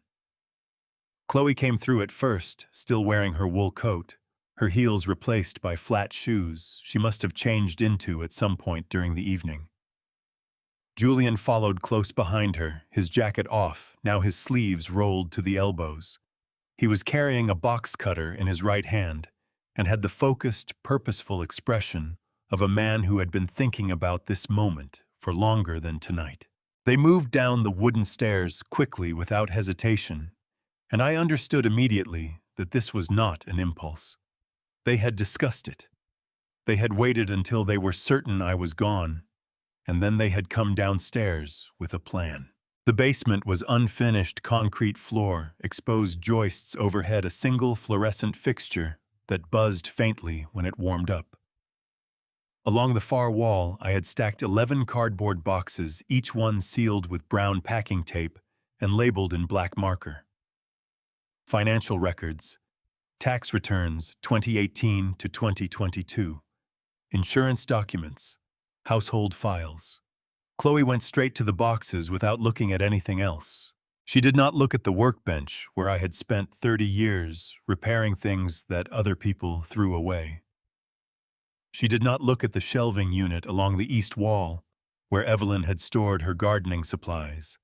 Chloe came through it first, still wearing her wool coat, her heels replaced by flat shoes she must have changed into at some point during the evening. Julian followed close behind her, his jacket off, now his sleeves rolled to the elbows. He was carrying a box cutter in his right hand and had the focused, purposeful expression of a man who had been thinking about this moment for longer than tonight. They moved down the wooden stairs quickly, without hesitation, and I understood immediately that this was not an impulse. They had discussed it. They had waited until they were certain I was gone, And then they had come downstairs with a plan. The basement was unfinished concrete floor, exposed joists overhead, a single fluorescent fixture that buzzed faintly when it warmed up. Along the far wall, I had stacked 11 cardboard boxes, each one sealed with brown packing tape and labeled in black marker. Financial records, tax returns 2018 to 2022, insurance documents, household files. Chloe went straight to the boxes without looking at anything else. She did not look at the workbench where I had spent 30 years repairing things that other people threw away. She did not look at the shelving unit along the east wall where Evelyn had stored her gardening supplies,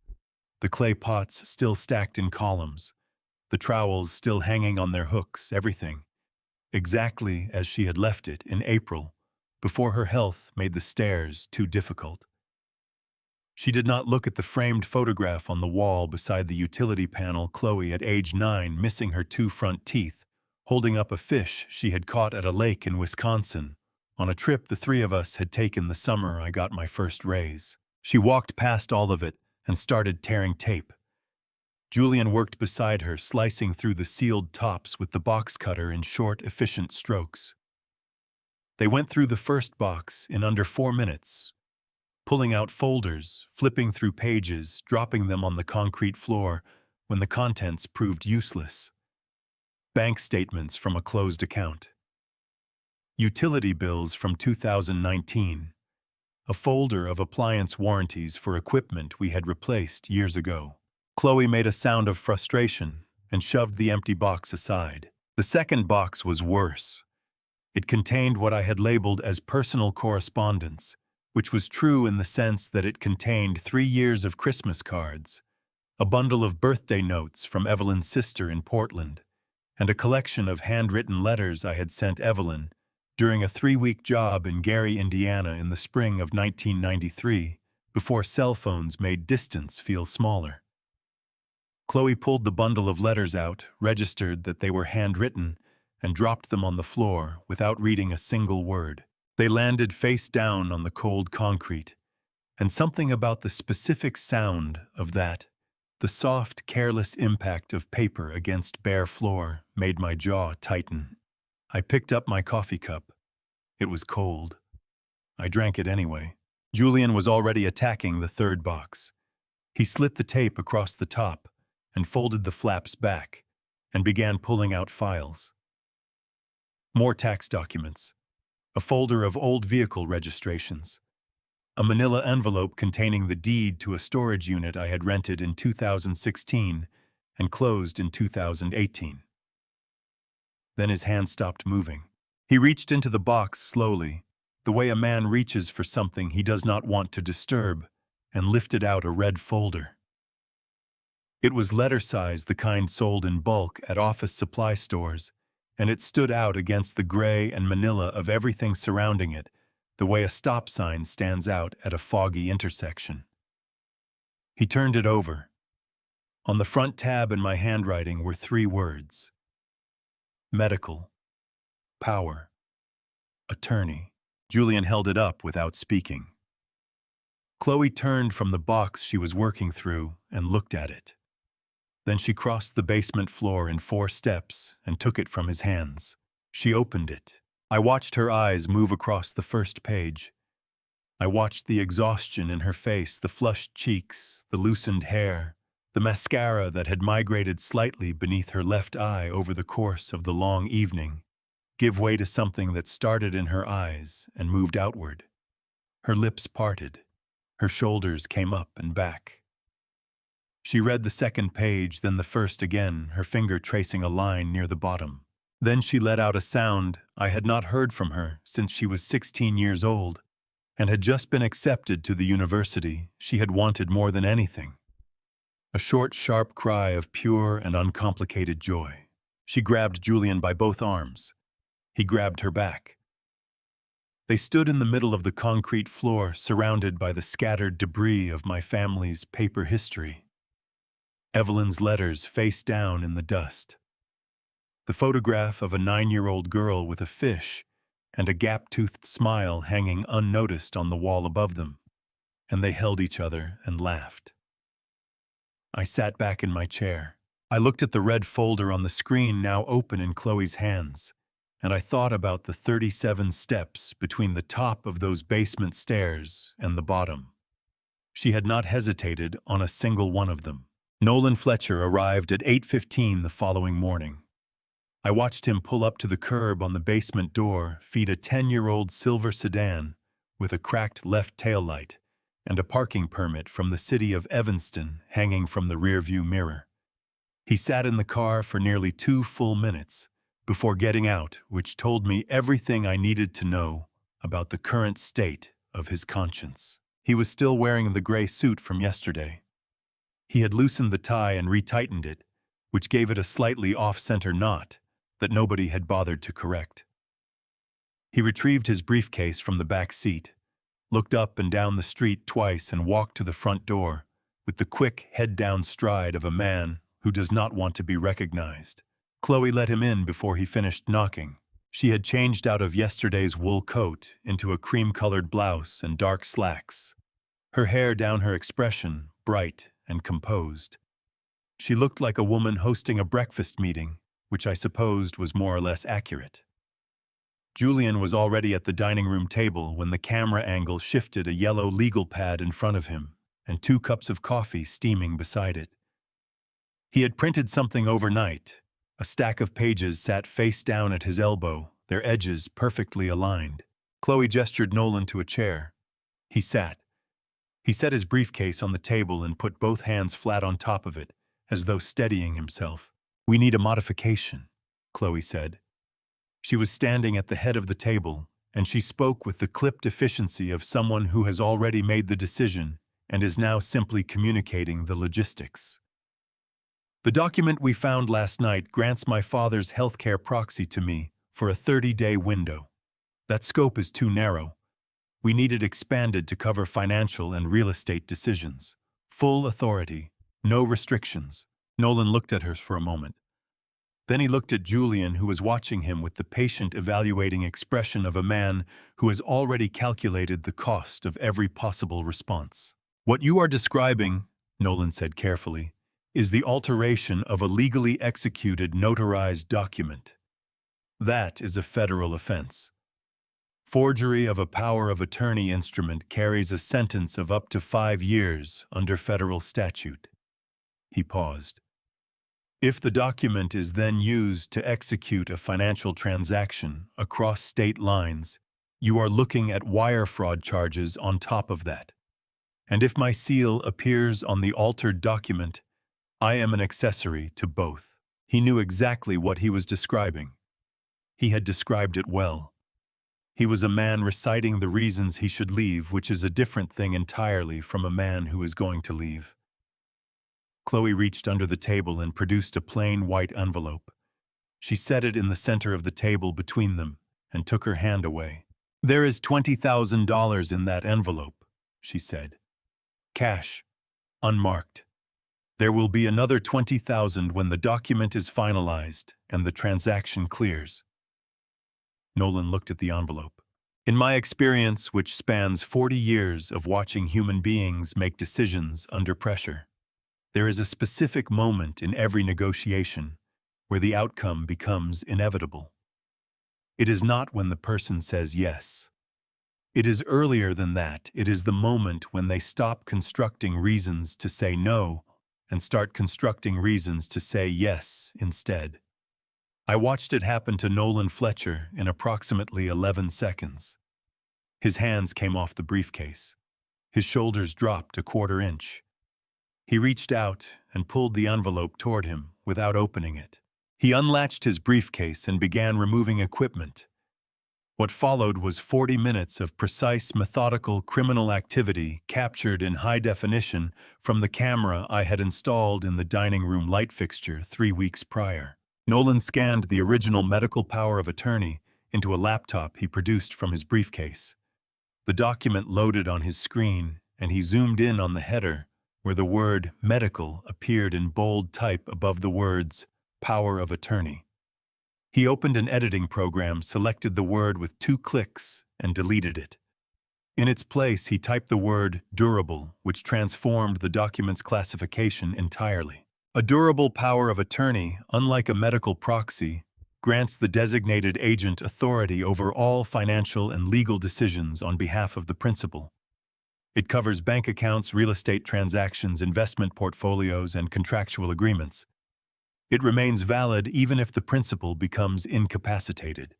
the clay pots still stacked in columns, the trowels still hanging on their hooks, everything exactly as she had left it in April, before her health made the stairs too difficult. She did not look at the framed photograph on the wall beside the utility panel, Chloe at age 9, missing her 2 front teeth, holding up a fish she had caught at a lake in Wisconsin, on a trip the 3 of us had taken the summer I got my first raise. She walked past all of it and started tearing tape. Julian worked beside her, slicing through the sealed tops with the box cutter in short, efficient strokes. They went through the first box in under 4 minutes, pulling out folders, flipping through pages, dropping them on the concrete floor when the contents proved useless. Bank statements from a closed account. Utility bills from 2019. A folder of appliance warranties for equipment we had replaced years ago. Chloe made a sound of frustration and shoved the empty box aside. The second box was worse. It contained what I had labeled as personal correspondence, which was true in the sense that it contained 3 years of Christmas cards, a bundle of birthday notes from Evelyn's sister in Portland, and a collection of handwritten letters I had sent Evelyn during a 3-week job in Gary, Indiana in the spring of 1993, before cell phones made distance feel smaller. Chloe pulled the bundle of letters out, registered that they were handwritten, and dropped them on the floor without reading a single word. They landed face down on the cold concrete, and something about the specific sound of that, the soft, careless impact of paper against bare floor, made my jaw tighten. I picked up my coffee cup. It was cold. I drank it anyway. Julian was already attacking the third box. He slit the tape across the top and folded the flaps back and began pulling out files. More tax documents. A folder of old vehicle registrations, a manila envelope containing the deed to a storage unit I had rented in 2016 and closed in 2018. Then his hand stopped moving. He reached into the box slowly, the way a man reaches for something he does not want to disturb, and lifted out a red folder. It was letter size, the kind sold in bulk at office supply stores, and it stood out against the gray and manila of everything surrounding it, the way a stop sign stands out at a foggy intersection. He turned it over. On the front tab in my handwriting were 3 words: medical, power, attorney. Julian held it up without speaking. Chloe turned from the box she was working through and looked at it. Then she crossed the basement floor in 4 steps and took it from his hands. She opened it. I watched her eyes move across the first page. I watched the exhaustion in her face, the flushed cheeks, the loosened hair, the mascara that had migrated slightly beneath her left eye over the course of the long evening, give way to something that started in her eyes and moved outward. Her lips parted. Her shoulders came up and back. She read the second page, then the first again, her finger tracing a line near the bottom. Then she let out a sound I had not heard from her since she was 16 years old and had just been accepted to the university she had wanted more than anything. A short, sharp cry of pure and uncomplicated joy. She grabbed Julian by both arms. He grabbed her back. They stood in the middle of the concrete floor, surrounded by the scattered debris of my family's paper history. Evelyn's letters face down in the dust. The photograph of a 9-year-old girl with a fish and a gap-toothed smile hanging unnoticed on the wall above them. and they held each other and laughed. I sat back in my chair. I looked at the red folder on the screen now open in Chloe's hands, and I thought about the 37 steps between the top of those basement stairs and the bottom. She had not hesitated on a single one of them. Nolan Fletcher arrived at 8:15 the following morning. I watched him pull up to the curb on the basement door, feed a 10-year-old silver sedan with a cracked left taillight and a parking permit from the city of Evanston hanging from the rearview mirror. He sat in the car for nearly 2 full minutes before getting out, which told me everything I needed to know about the current state of his conscience. He was still wearing the gray suit from yesterday. He had loosened the tie and retightened it, which gave it a slightly off-center knot that nobody had bothered to correct. He retrieved his briefcase from the back seat, looked up and down the street twice, and walked to the front door with the quick, head-down stride of a man who does not want to be recognized. Chloe let him in before he finished knocking. She had changed out of yesterday's wool coat into a cream-colored blouse and dark slacks, her hair down, her expression bright and composed. She looked like a woman hosting a breakfast meeting, which I supposed was more or less accurate. Julian was already at the dining room table when the camera angle shifted a yellow legal pad in front of him and 2 cups of coffee steaming beside it. He had printed something overnight. A stack of pages sat face down at his elbow, their edges perfectly aligned. Chloe gestured Nolan to a chair. He sat. He set his briefcase on the table and put both hands flat on top of it, as though steadying himself. "We need a modification," Chloe said. She was standing at the head of the table, and she spoke with the clipped efficiency of someone who has already made the decision and is now simply communicating the logistics. "The document we found last night grants my father's healthcare proxy to me for a 30-day window. That scope is too narrow. We need it expanded to cover financial and real estate decisions. Full authority, no restrictions." Nolan looked at her for a moment. Then he looked at Julian, who was watching him with the patient, evaluating expression of a man who has already calculated the cost of every possible response. "What you are describing," Nolan said carefully, "is the alteration of a legally executed notarized document. That is a federal offense. Forgery of a power of attorney instrument carries a sentence of up to 5 years under federal statute." He paused. "If the document is then used to execute a financial transaction across state lines, you are looking at wire fraud charges on top of that. And if my seal appears on the altered document, I am an accessory to both." He knew exactly what he was describing. He had described it well. He was a man reciting the reasons he should leave, which is a different thing entirely from a man who is going to leave. Chloe reached under the table and produced a plain white envelope. She set it in the center of the table between them and took her hand away. "There is $20,000 in that envelope," she said. "Cash, unmarked. There will be another $20,000 when the document is finalized and the transaction clears." Nolan looked at the envelope. "In my experience, which spans 40 years of watching human beings make decisions under pressure, there is a specific moment in every negotiation where the outcome becomes inevitable. It is not when the person says yes. It is earlier than that. It is the moment when they stop constructing reasons to say no and start constructing reasons to say yes instead. I watched it happen to Nolan Fletcher in approximately 11 seconds. His hands came off the briefcase. His shoulders dropped a 1/4 inch. He reached out and pulled the envelope toward him without opening it. He unlatched his briefcase and began removing equipment. What followed was 40 minutes of precise, methodical criminal activity captured in high definition from the camera I had installed in the dining room light fixture 3 weeks prior. Nolan scanned the original medical power of attorney into a laptop he produced from his briefcase. The document loaded on his screen, and he zoomed in on the header, where the word medical appeared in bold type above the words power of attorney. He opened an editing program, selected the word with 2 clicks, and deleted it. In its place, he typed the word durable, which transformed the document's classification entirely. A durable power of attorney, unlike a medical proxy, grants the designated agent authority over all financial and legal decisions on behalf of the principal. It covers bank accounts, real estate transactions, investment portfolios, and contractual agreements. It remains valid even if the principal becomes incapacitated.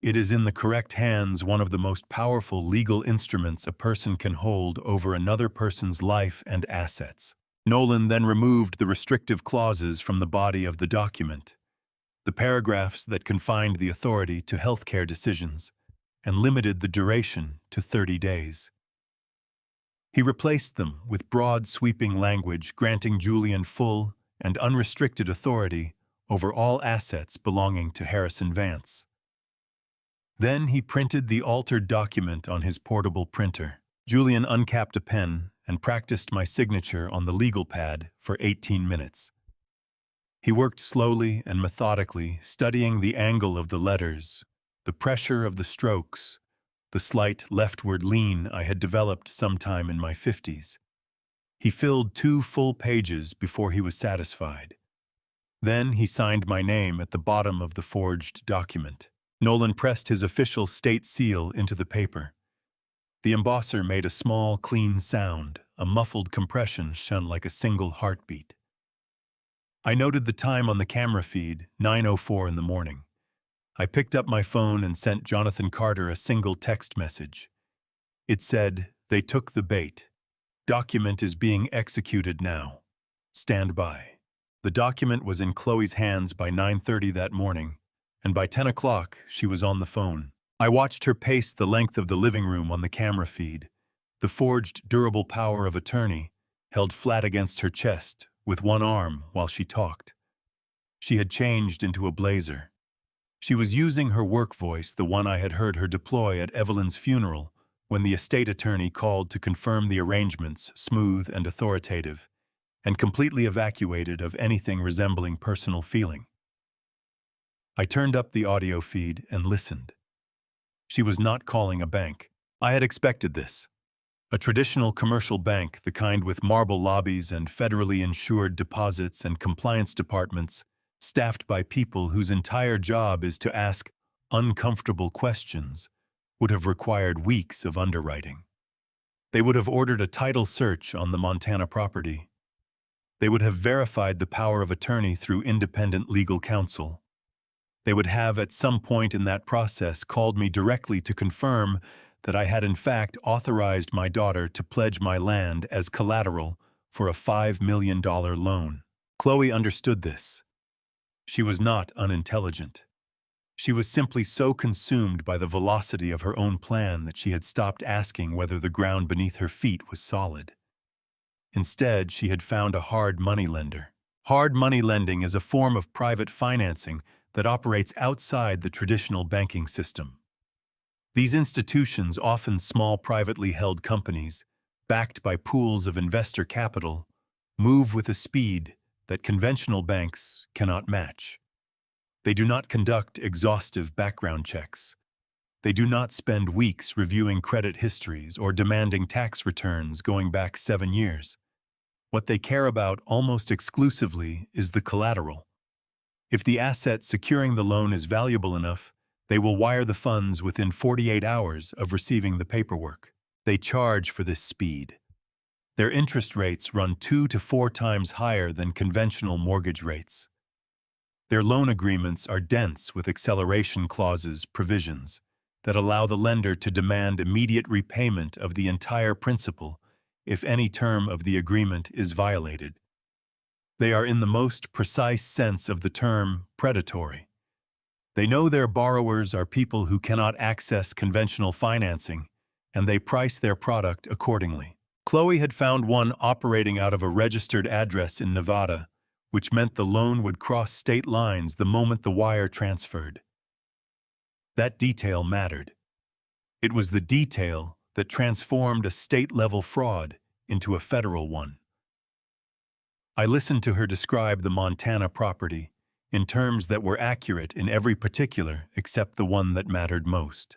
It is in the correct hands one of the most powerful legal instruments a person can hold over another person's life and assets. Nolan then removed the restrictive clauses from the body of the document, the paragraphs that confined the authority to healthcare decisions, and limited the duration to 30 days. He replaced them with broad, sweeping language granting Julian full and unrestricted authority over all assets belonging to Harrison Vance. Then he printed the altered document on his portable printer. Julian uncapped a pen and practiced my signature on the legal pad for 18 minutes. He worked slowly and methodically, studying the angle of the letters, the pressure of the strokes, the slight leftward lean I had developed sometime in my 50s. He filled 2 full pages before he was satisfied. Then he signed my name at the bottom of the forged document. Nolan pressed his official state seal into the paper. The embosser made a small, clean sound, a muffled compression shone like a single heartbeat. I noted the time on the camera feed, 9:04 in the morning. I picked up my phone and sent Jonathan Carter a single text message. It said, "They took the bait. Document is being executed now. Stand by." The document was in Chloe's hands by 9:30 that morning, and by 10 o'clock she was on the phone. I watched her pace the length of the living room on the camera feed, the forged durable power of attorney held flat against her chest with one arm while she talked. She had changed into a blazer. She was using her work voice, the one I had heard her deploy at Evelyn's funeral when the estate attorney called to confirm the arrangements, smooth and authoritative, and completely evacuated of anything resembling personal feeling. I turned up the audio feed and listened. She was not calling a bank. I had expected this. A traditional commercial bank, the kind with marble lobbies and federally insured deposits and compliance departments, staffed by people whose entire job is to ask uncomfortable questions, would have required weeks of underwriting. They would have ordered a title search on the Montana property. They would have verified the power of attorney through independent legal counsel. They would have, at some point in that process, called me directly to confirm that I had in fact authorized my daughter to pledge my land as collateral for a $5 million loan. Chloe understood this. She was not unintelligent. She was simply so consumed by the velocity of her own plan that she had stopped asking whether the ground beneath her feet was solid. Instead, she had found a hard money lender. Hard money lending is a form of private financing that operates outside the traditional banking system. These institutions, often small privately held companies, backed by pools of investor capital, move with a speed that conventional banks cannot match. They do not conduct exhaustive background checks. They do not spend weeks reviewing credit histories or demanding tax returns going back 7 years. What they care about almost exclusively is the collateral. If the asset securing the loan is valuable enough, they will wire the funds within 48 hours of receiving the paperwork. They charge for this speed. Their interest rates run 2 to 4 times higher than conventional mortgage rates. Their loan agreements are dense with acceleration clauses, provisions that allow the lender to demand immediate repayment of the entire principal if any term of the agreement is violated. They are, in the most precise sense of the term, predatory. They know their borrowers are people who cannot access conventional financing, and they price their product accordingly. Chloe had found one operating out of a registered address in Nevada, which meant the loan would cross state lines the moment the wire transferred. That detail mattered. It was the detail that transformed a state-level fraud into a federal one. I listened to her describe the Montana property in terms that were accurate in every particular except the one that mattered most.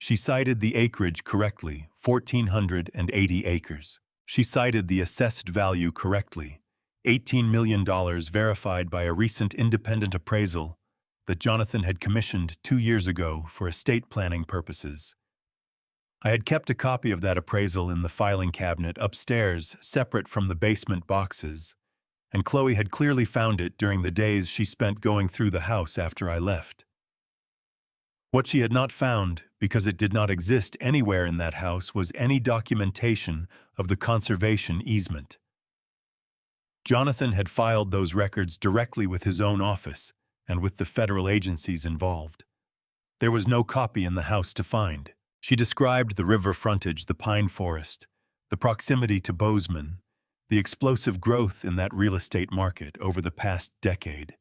She cited the acreage correctly, 1,480 acres. She cited the assessed value correctly, $18 million verified by a recent independent appraisal that Jonathan had commissioned 2 years ago for estate planning purposes. I had kept a copy of that appraisal in the filing cabinet upstairs, separate from the basement boxes, and Chloe had clearly found it during the days she spent going through the house after I left. What she had not found, because it did not exist anywhere in that house, was any documentation of the conservation easement. Jonathan had filed those records directly with his own office and with the federal agencies involved. There was no copy in the house to find. She described the river frontage, the pine forest, the proximity to Bozeman, the explosive growth in that real estate market over the past decade.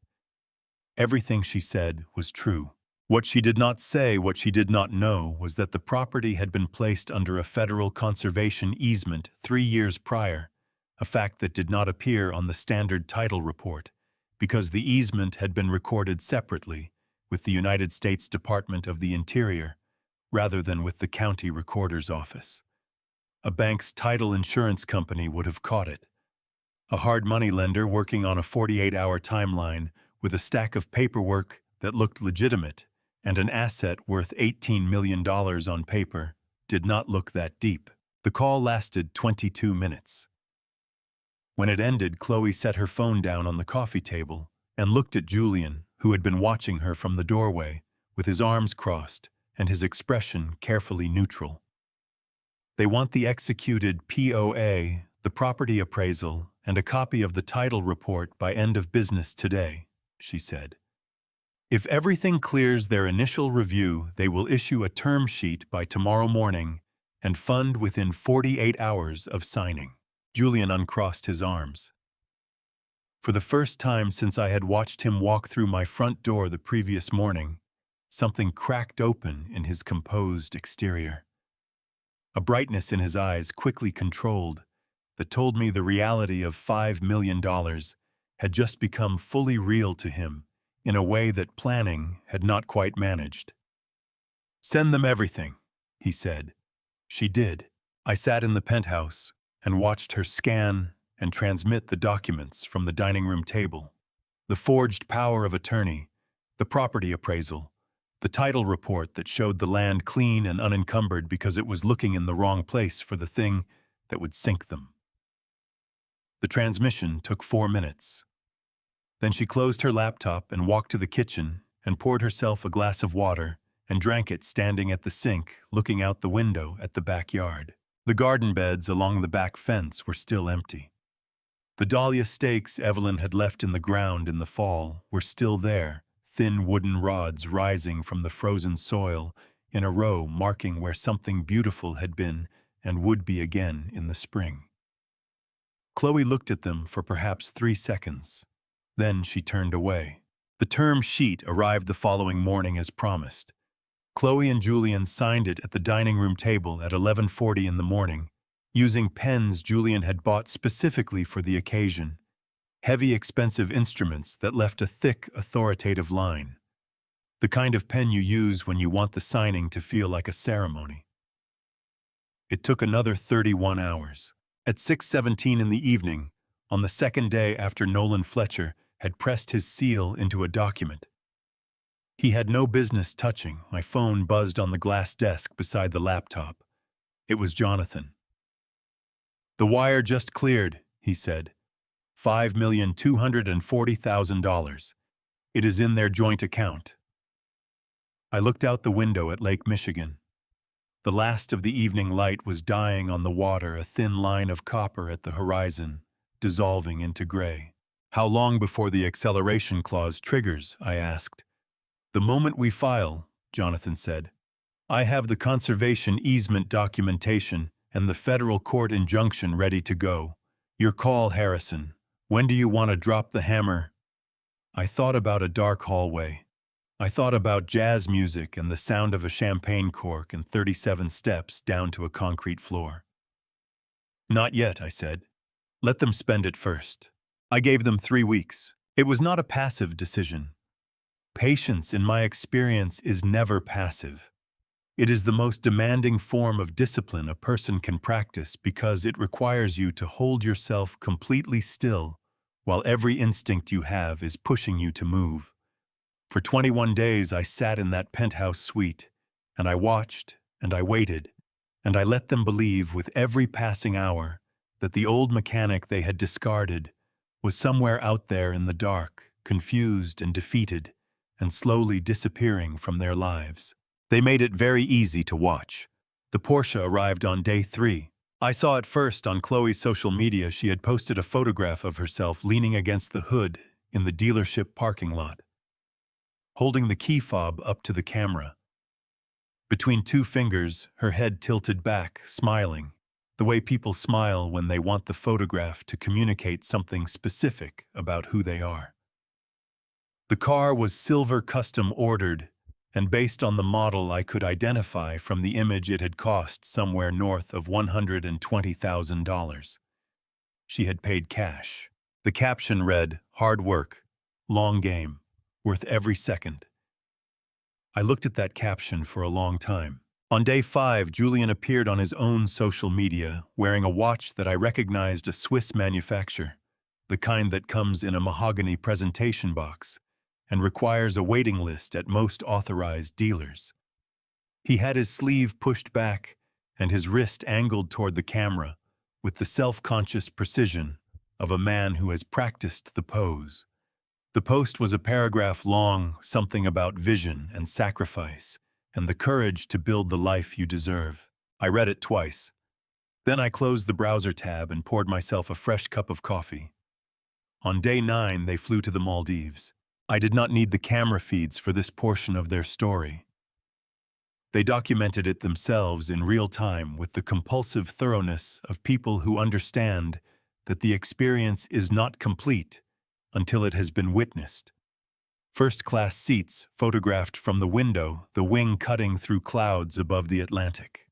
Everything she said was true. What she did not say, what she did not know, was that the property had been placed under a federal conservation easement 3 years prior, a fact that did not appear on the standard title report, because the easement had been recorded separately with the United States Department of the Interior, rather than with the county recorder's office. A bank's title insurance company would have caught it. A hard money lender working on a 48-hour timeline with a stack of paperwork that looked legitimate and an asset worth $18 million on paper did not look that deep. The call lasted 22 minutes. When it ended, Chloe set her phone down on the coffee table and looked at Julian, who had been watching her from the doorway, with his arms crossed and his expression carefully neutral. They want the executed POA, the property appraisal, and a copy of the title report by end of business today, she said. If everything clears their initial review, they will issue a term sheet by tomorrow morning and fund within 48 hours of signing. Julian uncrossed his arms. For the first time since I had watched him walk through my front door the previous morning, something cracked open in his composed exterior. A brightness in his eyes quickly controlled that told me the reality of $5 million had just become fully real to him in a way that planning had not quite managed. "Send them everything," he said. She did. I sat in the penthouse and watched her scan and transmit the documents from the dining room table. The forged power of attorney, the property appraisal, the title report that showed the land clean and unencumbered because it was looking in the wrong place for the thing that would sink them. The transmission took 4 minutes. Then she closed her laptop and walked to the kitchen and poured herself a glass of water and drank it standing at the sink, looking out the window at the backyard. The garden beds along the back fence were still empty. The dahlia stakes Evelyn had left in the ground in the fall were still there, thin wooden rods rising from the frozen soil in a row marking where something beautiful had been and would be again in the spring. Chloe looked at them for perhaps 3 seconds. Then she turned away. The term sheet arrived the following morning as promised. Chloe and Julian signed it at the dining room table at 11:40 in the morning, using pens Julian had bought specifically for the occasion, heavy, expensive instruments that left a thick, authoritative line, the kind of pen you use when you want the signing to feel like a ceremony. It took another 31 hours. At 6:17 in the evening, on the second day after Nolan Fletcher had pressed his seal into a document he had no business touching, my phone buzzed on the glass desk beside the laptop. It was Jonathan. "The wire just cleared," he said. $5,240,000. It is in their joint account. I looked out the window at Lake Michigan. The last of the evening light was dying on the water, a thin line of copper at the horizon, dissolving into gray. "How long before the acceleration clause triggers?" I asked. "The moment we file," Jonathan said. "I have the conservation easement documentation and the federal court injunction ready to go. Your call, Harrison. When do you want to drop the hammer?" I thought about a dark hallway. I thought about jazz music and the sound of a champagne cork and 37 steps down to a concrete floor. "Not yet," I said. "Let them spend it first." I gave them 3 weeks. It was not a passive decision. Patience, in my experience, is never passive. It is the most demanding form of discipline a person can practice because it requires you to hold yourself completely still while every instinct you have is pushing you to move. For 21 days I sat in that penthouse suite, and I watched, and I waited, and I let them believe with every passing hour that the old mechanic they had discarded was somewhere out there in the dark, confused and defeated, and slowly disappearing from their lives. They made it very easy to watch. The Porsche arrived on day 3. I saw it first on Chloe's social media. She had posted a photograph of herself leaning against the hood in the dealership parking lot, holding the key fob up to the camera. Between 2 fingers, her head tilted back, smiling, the way people smile when they want the photograph to communicate something specific about who they are. The car was silver custom ordered, and based on the model I could identify from the image it had cost somewhere north of $120,000. She had paid cash. The caption read, "Hard work, long game, worth every second." I looked at that caption for a long time. On day 5, Julian appeared on his own social media wearing a watch that I recognized a Swiss manufacture, the kind that comes in a mahogany presentation box and requires a waiting list at most authorized dealers. He had his sleeve pushed back and his wrist angled toward the camera with the self-conscious precision of a man who has practiced the pose. The post was a paragraph long, something about vision and sacrifice and the courage to build the life you deserve. I read it twice. Then I closed the browser tab and poured myself a fresh cup of coffee. On day 9, they flew to the Maldives. I did not need the camera feeds for this portion of their story. They documented it themselves in real time with the compulsive thoroughness of people who understand that the experience is not complete until it has been witnessed. First-class seats photographed from the window, the wing cutting through clouds above the Atlantic.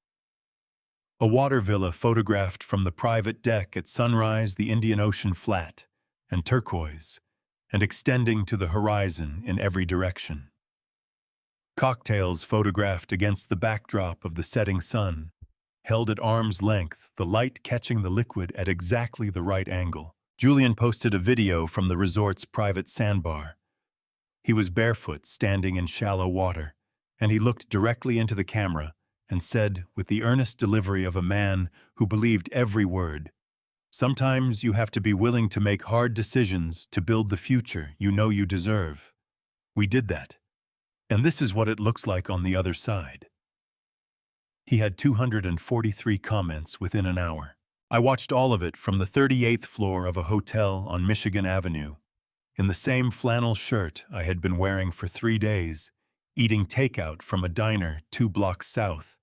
A water villa photographed from the private deck at sunrise, the Indian Ocean flat and turquoise, and extending to the horizon in every direction. Cocktails photographed against the backdrop of the setting sun, held at arm's length, the light catching the liquid at exactly the right angle. Julian posted a video from the resort's private sandbar. He was barefoot, standing in shallow water, and he looked directly into the camera and said, with the earnest delivery of a man who believed every word, "Sometimes you have to be willing to make hard decisions to build the future you know you deserve. We did that. And this is what it looks like on the other side." He had 243 comments within an hour. I watched all of it from the 38th floor of a hotel on Michigan Avenue, in the same flannel shirt I had been wearing for 3 days, eating takeout from a diner 2 blocks south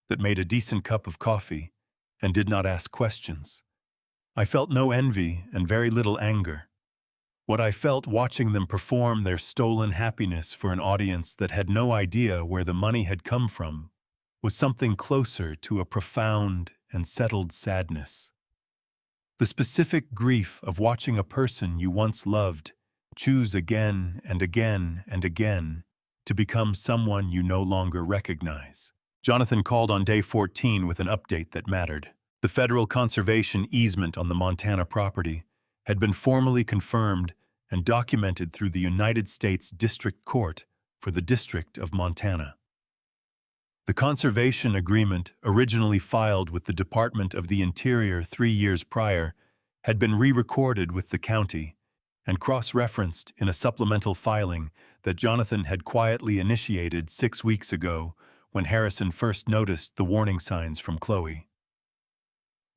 that made a decent cup of coffee and did not ask questions. I felt no envy and very little anger. What I felt watching them perform their stolen happiness for an audience that had no idea where the money had come from was something closer to a profound and settled sadness. The specific grief of watching a person you once loved choose again and again and again to become someone you no longer recognize. Jonathan called on day 14 with an update that mattered. The federal conservation easement on the Montana property had been formally confirmed and documented through the United States District Court for the District of Montana. The conservation agreement, originally filed with the Department of the Interior 3 years prior, had been re-recorded with the county and cross-referenced in a supplemental filing that Jonathan had quietly initiated 6 weeks ago when Harrison first noticed the warning signs from Chloe.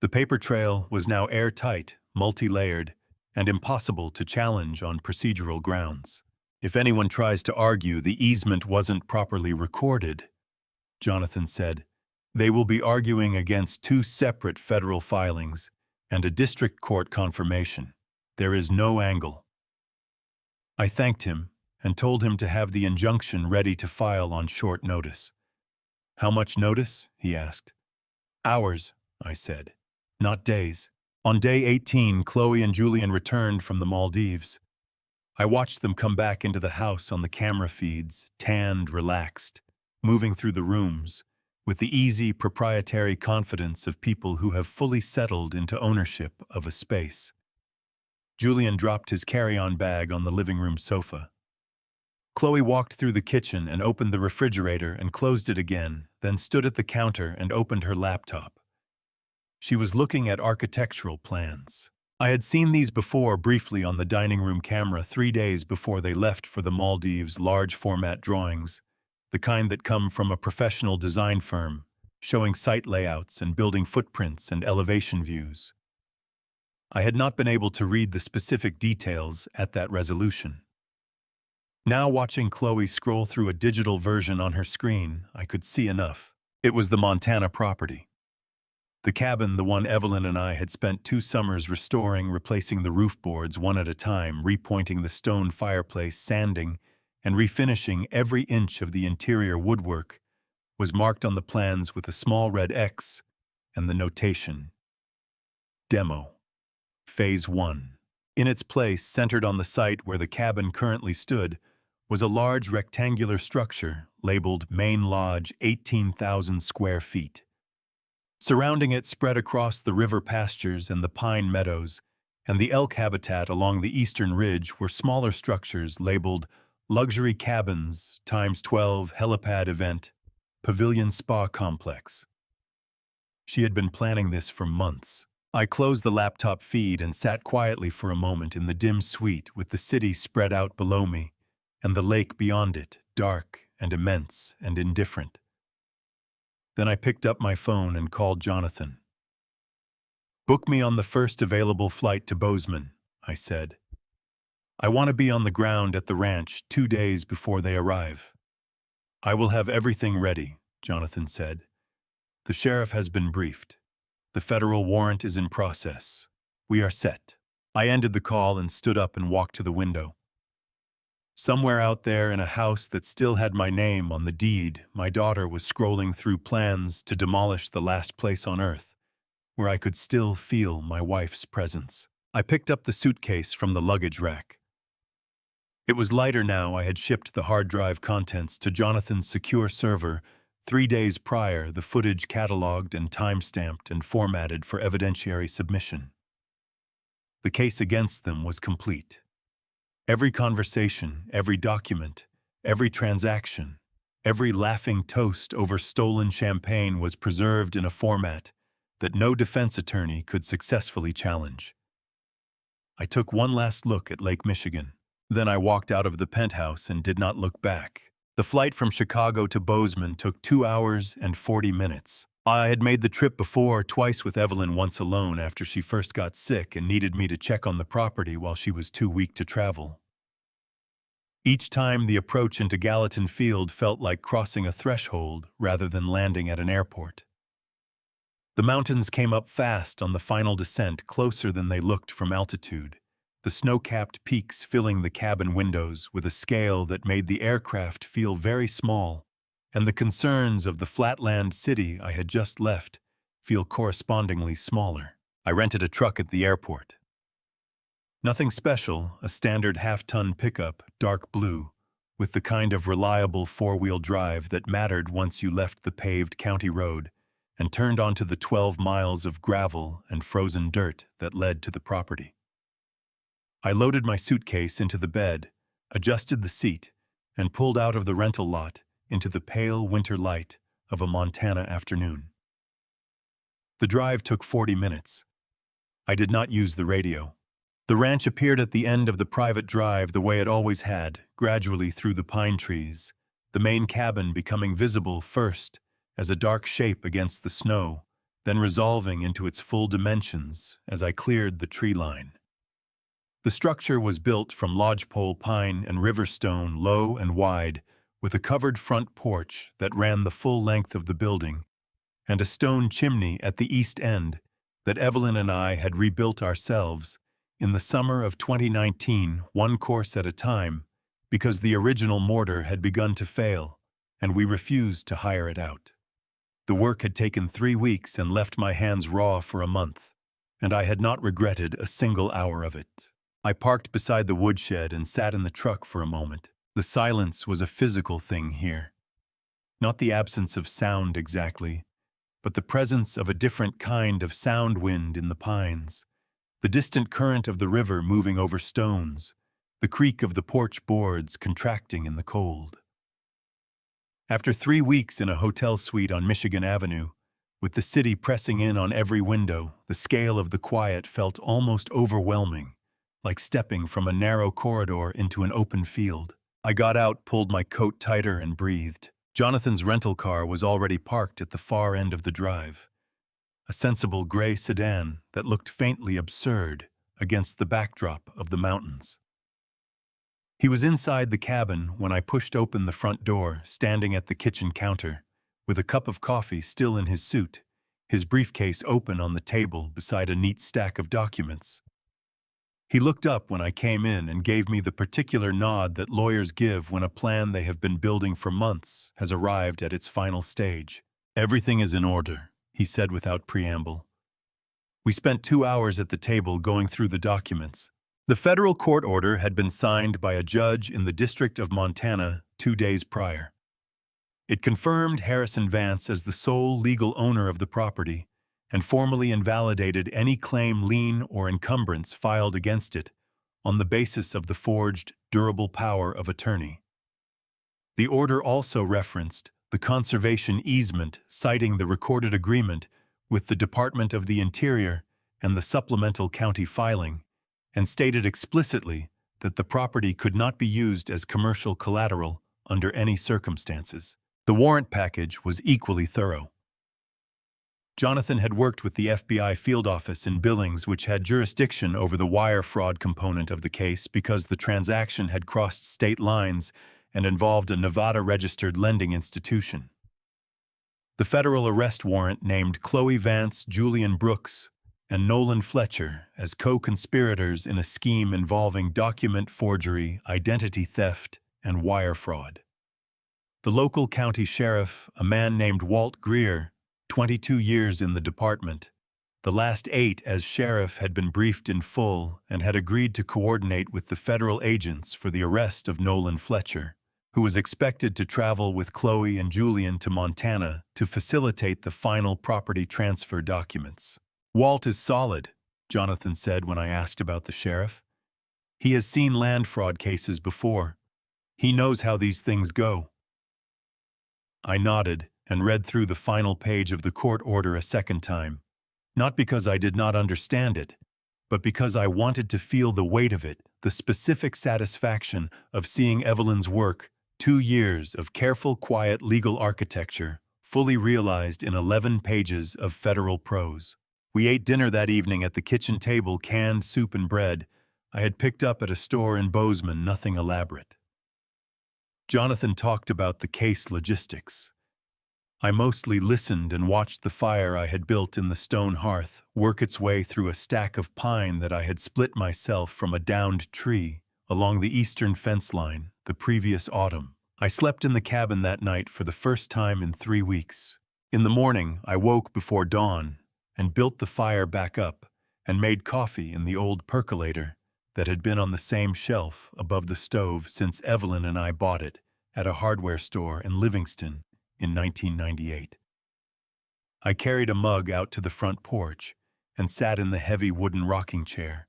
The paper trail was now airtight, multi-layered, and impossible to challenge on procedural grounds. If anyone tries to argue the easement wasn't properly recorded, Jonathan said, they will be arguing against 2 separate federal filings and a district court confirmation. There is no angle. I thanked him and told him to have the injunction ready to file on short notice. How much notice? He asked. Hours, I said, not days. On day 18, Chloe and Julian returned from the Maldives. I watched them come back into the house on the camera feeds, tanned, relaxed, moving through the rooms, with the easy, proprietary confidence of people who have fully settled into ownership of a space. Julian dropped his carry-on bag on the living room sofa. Chloe walked through the kitchen and opened the refrigerator and closed it again, then stood at the counter and opened her laptop. She was looking at architectural plans. I had seen these before briefly on the dining room camera 3 days before they left for the Maldives, large-format drawings, the kind that come from a professional design firm, showing site layouts and building footprints and elevation views. I had not been able to read the specific details at that resolution. Now, watching Chloe scroll through a digital version on her screen, I could see enough. It was the Montana property. The cabin, the one Evelyn and I had spent 2 summers restoring, replacing the roof boards one at a time, repointing the stone fireplace, sanding, and refinishing every inch of the interior woodwork, was marked on the plans with a small red X and the notation, Demo, Phase 1. In its place, centered on the site where the cabin currently stood, was a large rectangular structure labeled Main Lodge, 18,000 square feet. Surrounding it, spread across the river pastures and the pine meadows, and the elk habitat along the eastern ridge, were smaller structures labeled Luxury Cabins ×12 Helipad Event, Pavilion Spa Complex. She had been planning this for months. I closed the laptop feed and sat quietly for a moment in the dim suite with the city spread out below me and the lake beyond it, dark and immense and indifferent. Then I picked up my phone and called Jonathan. "Book me on the first available flight to Bozeman," I said. "I want to be on the ground at the ranch 2 days before they arrive." "I will have everything ready," Jonathan said. "The sheriff has been briefed. The federal warrant is in process. We are set." I ended the call and stood up and walked to the window. Somewhere out there in a house that still had my name on the deed, my daughter was scrolling through plans to demolish the last place on earth where I could still feel my wife's presence. I picked up the suitcase from the luggage rack. It was lighter now. I had shipped the hard drive contents to Jonathan's secure server 3 days prior, the footage cataloged and time-stamped and formatted for evidentiary submission. The case against them was complete. Every conversation, every document, every transaction, every laughing toast over stolen champagne was preserved in a format that no defense attorney could successfully challenge. I took one last look at Lake Michigan. Then I walked out of the penthouse and did not look back. The flight from Chicago to Bozeman took 2 hours and 40 minutes. I had made the trip before, twice with Evelyn, once alone after she first got sick and needed me to check on the property while she was too weak to travel. Each time, the approach into Gallatin Field felt like crossing a threshold rather than landing at an airport. The mountains came up fast on the final descent, closer than they looked from altitude, the snow-capped peaks filling the cabin windows with a scale that made the aircraft feel very small, and the concerns of the flatland city I had just left feel correspondingly smaller. I rented a truck at the airport. Nothing special, a standard half-ton pickup, dark blue, with the kind of reliable 4-wheel drive that mattered once you left the paved county road and turned onto the 12 miles of gravel and frozen dirt that led to the property. I loaded my suitcase into the bed, adjusted the seat, and pulled out of the rental lot into the pale winter light of a Montana afternoon. The drive took 40 minutes. I did not use the radio. The ranch appeared at the end of the private drive the way it always had, gradually through the pine trees, the main cabin becoming visible first as a dark shape against the snow, then resolving into its full dimensions as I cleared the tree line. The structure was built from lodgepole pine and river stone, low and wide, with a covered front porch that ran the full length of the building, and a stone chimney at the east end that Evelyn and I had rebuilt ourselves in the summer of 2019, one course at a time, because the original mortar had begun to fail, and we refused to hire it out. The work had taken 3 weeks and left my hands raw for a month, and I had not regretted a single hour of it. I parked beside the woodshed and sat in the truck for a moment. The silence was a physical thing here. Not the absence of sound exactly, but the presence of a different kind of sound wind in the pines, the distant current of the river moving over stones, the creak of the porch boards contracting in the cold. After 3 weeks in a hotel suite on Michigan Avenue, with the city pressing in on every window, the scale of the quiet felt almost overwhelming, like stepping from a narrow corridor into an open field. I got out, pulled my coat tighter, and breathed. Jonathan's rental car was already parked at the far end of the drive, a sensible gray sedan that looked faintly absurd against the backdrop of the mountains. He was inside the cabin when I pushed open the front door, standing at the kitchen counter, with a cup of coffee still in his suit, his briefcase open on the table beside a neat stack of documents. He looked up when I came in and gave me the particular nod that lawyers give when a plan they have been building for months has arrived at its final stage. "Everything is in order," he said without preamble. We spent 2 hours at the table going through the documents. The federal court order had been signed by a judge in the District of Montana 2 days prior. It confirmed Harrison Vance as the sole legal owner of the property and formally invalidated any claim, lien, or encumbrance filed against it on the basis of the forged durable power of attorney. The order also referenced the conservation easement, citing the recorded agreement with the Department of the Interior and the supplemental county filing, and stated explicitly that the property could not be used as commercial collateral under any circumstances. The warrant package was equally thorough. Jonathan had worked with the FBI field office in Billings, which had jurisdiction over the wire fraud component of the case because the transaction had crossed state lines and involved a Nevada-registered lending institution. The federal arrest warrant named Chloe Vance, Julian Brooks, and Nolan Fletcher as co-conspirators in a scheme involving document forgery, identity theft, and wire fraud. The local county sheriff, a man named Walt Greer, 22 years in the department, the last 8 as sheriff, had been briefed in full and had agreed to coordinate with the federal agents for the arrest of Nolan Fletcher, who was expected to travel with Chloe and Julian to Montana to facilitate the final property transfer documents. "Walt is solid," Jonathan said when I asked about the sheriff. "He has seen land fraud cases before. He knows how these things go." I nodded and read through the final page of the court order a second time, not because I did not understand it, but because I wanted to feel the weight of it, the specific satisfaction of seeing Evelyn's work, 2 years of careful, quiet legal architecture, fully realized in 11 pages of federal prose. We ate dinner that evening at the kitchen table, canned soup and bread I had picked up at a store in Bozeman, nothing elaborate. Jonathan talked about the case logistics. I mostly listened and watched the fire I had built in the stone hearth work its way through a stack of pine that I had split myself from a downed tree along the eastern fence line the previous autumn. I slept in the cabin that night for the first time in 3 weeks. In the morning, I woke before dawn and built the fire back up and made coffee in the old percolator that had been on the same shelf above the stove since Evelyn and I bought it at a hardware store in Livingston in 1998. I carried a mug out to the front porch and sat in the heavy wooden rocking chair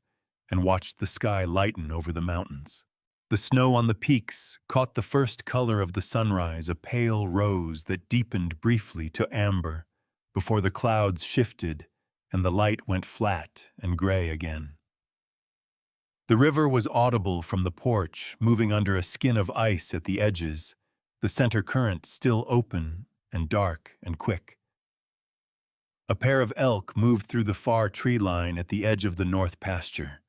and watched the sky lighten over the mountains. The snow on the peaks caught the first color of the sunrise, a pale rose that deepened briefly to amber before the clouds shifted and the light went flat and gray again. The river was audible from the porch, moving under a skin of ice at the edges, the center current still open and dark and quick. A pair of elk moved through the far tree line at the edge of the north pasture,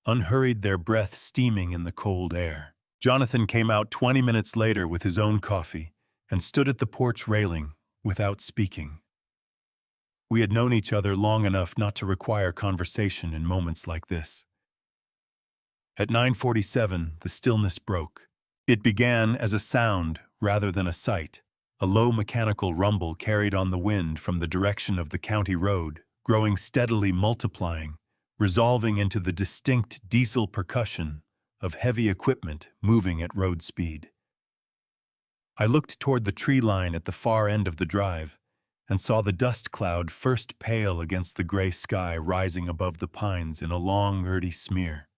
unhurried, their breath steaming in the cold air. Jonathan came out 20 minutes later with his own coffee and stood at the porch railing without speaking. We had known each other long enough not to require conversation in moments like this. At 9:47, the stillness broke. It began as a sound rather than a sight, a low mechanical rumble carried on the wind from the direction of the county road, growing steadily, multiplying, resolving into the distinct diesel percussion of heavy equipment moving at road speed. I looked toward the tree line at the far end of the drive and saw the dust cloud first pale against the gray sky rising above the pines in a long, earthy smear.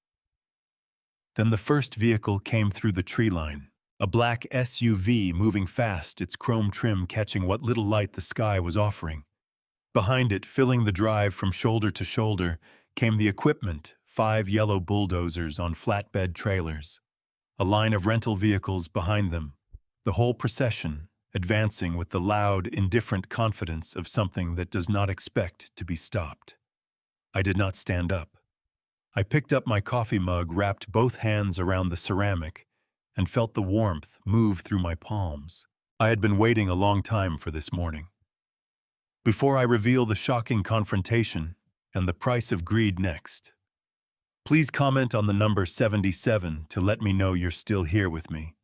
Then the first vehicle came through the tree line, a black SUV moving fast, its chrome trim catching what little light the sky was offering. Behind it, filling the drive from shoulder to shoulder, came the equipment, 5 yellow bulldozers on flatbed trailers, a line of rental vehicles behind them, the whole procession advancing with the loud, indifferent confidence of something that does not expect to be stopped. I did not stand up. I picked up my coffee mug, wrapped both hands around the ceramic, and felt the warmth move through my palms. I had been waiting a long time for this morning. Before I reveal the shocking confrontation and the price of greed next, please comment on the number 77 to let me know you're still here with me.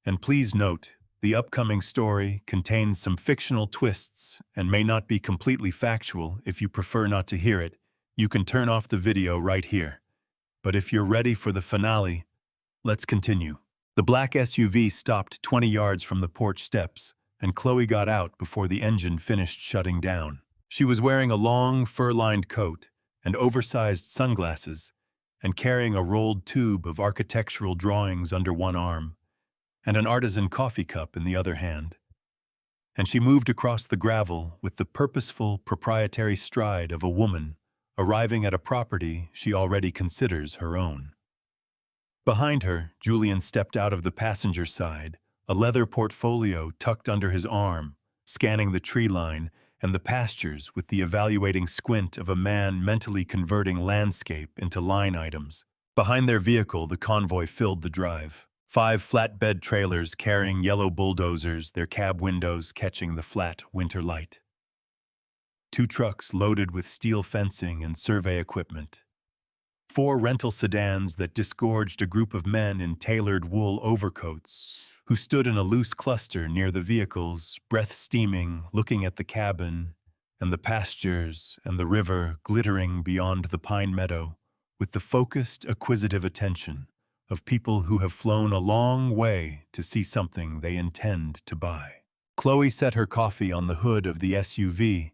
And please note, the upcoming story contains some fictional twists and may not be completely factual. If you prefer not to hear it, you can turn off the video right here. But if you're ready for the finale, let's continue. The black SUV stopped 20 yards from the porch steps, and Chloe got out before the engine finished shutting down. She was wearing a long, fur-lined coat and oversized sunglasses, and carrying a rolled tube of architectural drawings under one arm, and an artisan coffee cup in the other hand. And she moved across the gravel with the purposeful, proprietary stride of a woman arriving at a property she already considers her own. Behind her, Julian stepped out of the passenger side, a leather portfolio tucked under his arm, scanning the tree line and the pastures with the evaluating squint of a man mentally converting landscape into line items. Behind their vehicle, the convoy filled the drive. 5 flatbed trailers carrying yellow bulldozers, their cab windows catching the flat winter light. 2 trucks loaded with steel fencing and survey equipment. 4 rental sedans that disgorged a group of men in tailored wool overcoats who stood in a loose cluster near the vehicles, breath steaming, looking at the cabin and the pastures and the river glittering beyond the pine meadow with the focused, acquisitive attention of people who have flown a long way to see something they intend to buy. Chloe set her coffee on the hood of the SUV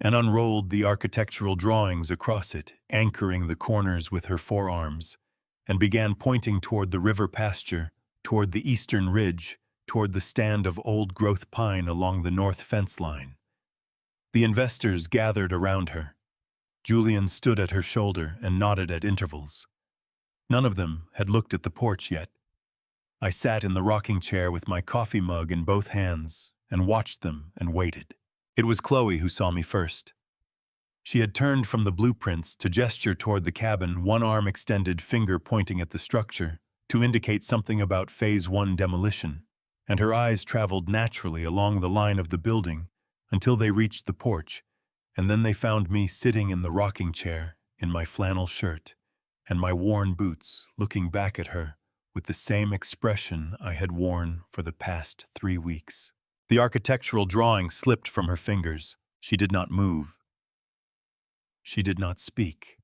and unrolled the architectural drawings across it, anchoring the corners with her forearms, and began pointing toward the river pasture, toward the eastern ridge, toward the stand of old-growth pine along the north fence line. The investors gathered around her. Julian stood at her shoulder and nodded at intervals. None of them had looked at the porch yet. I sat in the rocking chair with my coffee mug in both hands and watched them and waited. It was Chloe who saw me first. She had turned from the blueprints to gesture toward the cabin, one arm extended, finger pointing at the structure, to indicate something about Phase 1 demolition, and her eyes traveled naturally along the line of the building until they reached the porch, and then they found me sitting in the rocking chair in my flannel shirt and my worn boots, looking back at her with the same expression I had worn for the past 3 weeks. The architectural drawing slipped from her fingers. She did not move. She did not speak.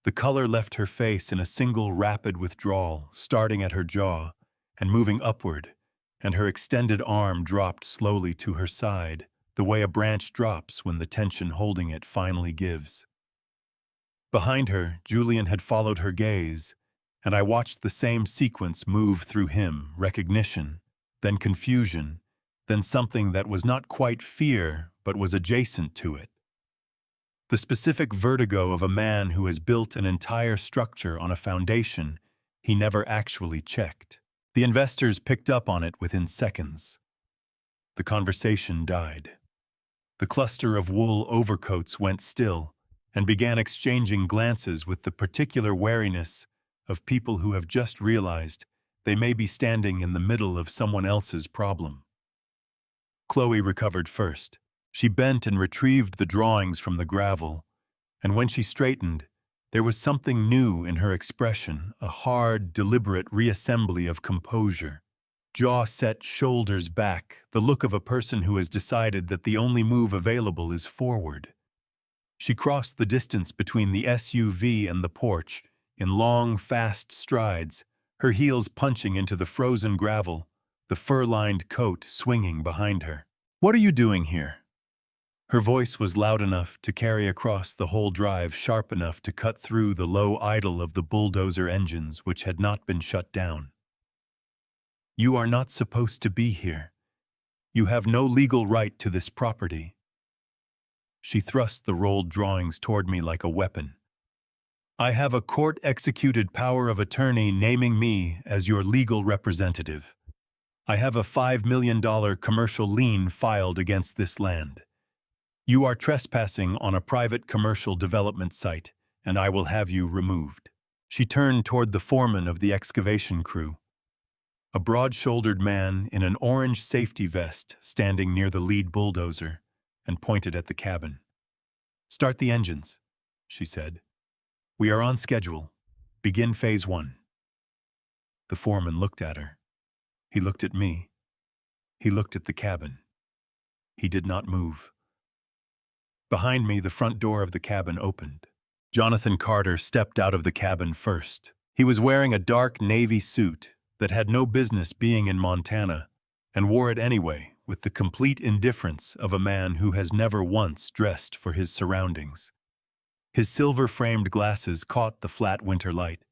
The color left her face in a single rapid withdrawal, starting at her jaw and moving upward, and her extended arm dropped slowly to her side, the way a branch drops when the tension holding it finally gives. Behind her, Julian had followed her gaze, and I watched the same sequence move through him, recognition, then confusion, then something that was not quite fear, but was adjacent to it. The specific vertigo of a man who has built an entire structure on a foundation he never actually checked. The investors picked up on it within seconds. The conversation died. The cluster of wool overcoats went still and began exchanging glances with the particular wariness of people who have just realized they may be standing in the middle of someone else's problem. Chloe recovered first. She bent and retrieved the drawings from the gravel, and when she straightened, there was something new in her expression, a hard, deliberate reassembly of composure. Jaw set, shoulders back, the look of a person who has decided that the only move available is forward. She crossed the distance between the SUV and the porch in long, fast strides, her heels punching into the frozen gravel, the fur-lined coat swinging behind her. "What are you doing here?" Her voice was loud enough to carry across the whole drive, sharp enough to cut through the low idle of the bulldozer engines which had not been shut down. "You are not supposed to be here. You have no legal right to this property." She thrust the rolled drawings toward me like a weapon. "I have a court-executed power of attorney naming me as your legal representative. I have a $5 million commercial lien filed against this land. You are trespassing on a private commercial development site, and I will have you removed." She turned toward the foreman of the excavation crew, a broad-shouldered man in an orange safety vest standing near the lead bulldozer, and pointed at the cabin. "Start the engines," she said. "We are on schedule. Begin phase 1. The foreman looked at her. He looked at me. He looked at the cabin. He did not move. Behind me, the front door of the cabin opened. Jonathan Carter stepped out of the cabin first. He was wearing a dark navy suit that had no business being in Montana, and wore it anyway with the complete indifference of a man who has never once dressed for his surroundings. His silver-framed glasses caught the flat winter light.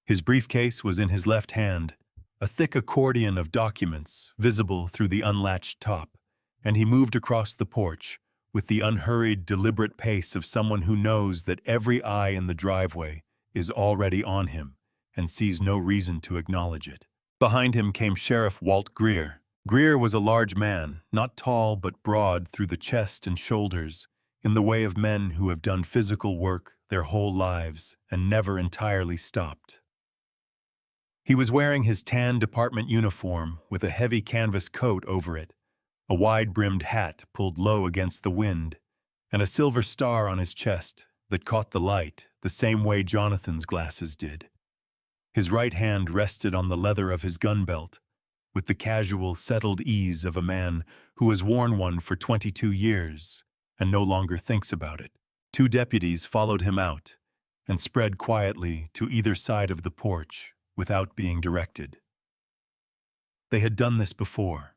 His briefcase was in his left hand, a thick accordion of documents visible through the unlatched top, and he moved across the porch with the unhurried, deliberate pace of someone who knows that every eye in the driveway is already on him and sees no reason to acknowledge it. Behind him came Sheriff Walt Greer. Greer was a large man, not tall but broad through the chest and shoulders, in the way of men who have done physical work their whole lives and never entirely stopped. He was wearing his tan department uniform with a heavy canvas coat over it, a wide-brimmed hat pulled low against the wind, and a silver star on his chest that caught the light the same way Jonathan's glasses did. His right hand rested on the leather of his gun belt, with the casual, settled ease of a man who has worn one for 22 years and no longer thinks about it. 2 deputies followed him out and spread quietly to either side of the porch without being directed. They had done this before.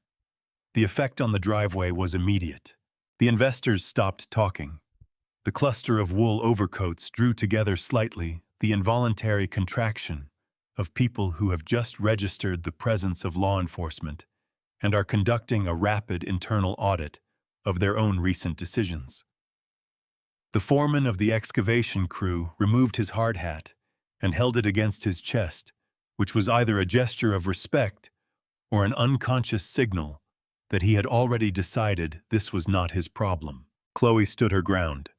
The effect on the driveway was immediate. The investors stopped talking. The cluster of wool overcoats drew together slightly, the involuntary contraction of people who have just registered the presence of law enforcement and are conducting a rapid internal audit of their own recent decisions. The foreman of the excavation crew removed his hard hat and held it against his chest, which was either a gesture of respect or an unconscious signal that he had already decided this was not his problem. Chloe stood her ground.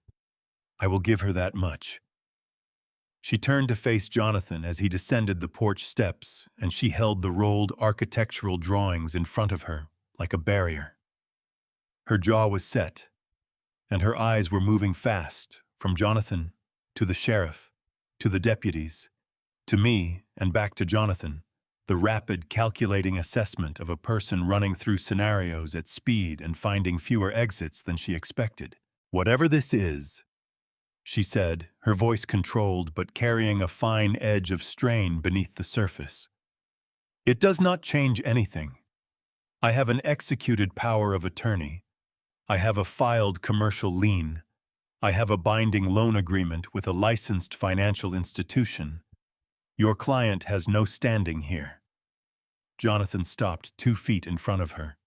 "I will give her that much." She turned to face Jonathan as he descended the porch steps, and she held the rolled architectural drawings in front of her like a barrier. Her jaw was set, and her eyes were moving fast from Jonathan to the sheriff, to the deputies, to me, and back to Jonathan, the rapid, calculating assessment of a person running through scenarios at speed and finding fewer exits than she expected. "Whatever this is," she said, her voice controlled but carrying a fine edge of strain beneath the surface, "it does not change anything. I have an executed power of attorney. I have a filed commercial lien. I have a binding loan agreement with a licensed financial institution. Your client has no standing here." Jonathan stopped 2 feet in front of her.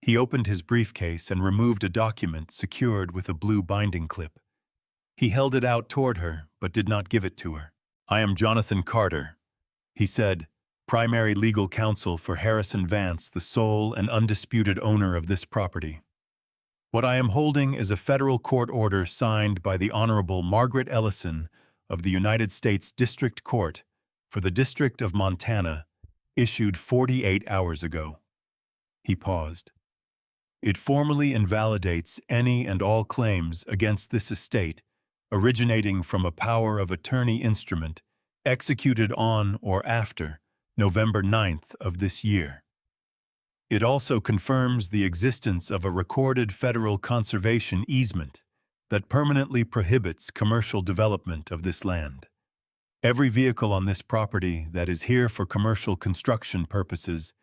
He opened his briefcase and removed a document secured with a blue binding clip. He held it out toward her, but did not give it to her. "I am Jonathan Carter," he said, "primary legal counsel for Harrison Vance, the sole and undisputed owner of this property. What I am holding is a federal court order signed by the Honorable Margaret Ellison of the United States District Court for the District of Montana, issued 48 hours ago." He paused. "It formally invalidates any and all claims against this estate originating from a power of attorney instrument executed on or after November 9th of this year. It also confirms the existence of a recorded federal conservation easement that permanently prohibits commercial development of this land. Every vehicle on this property that is here for commercial construction purposes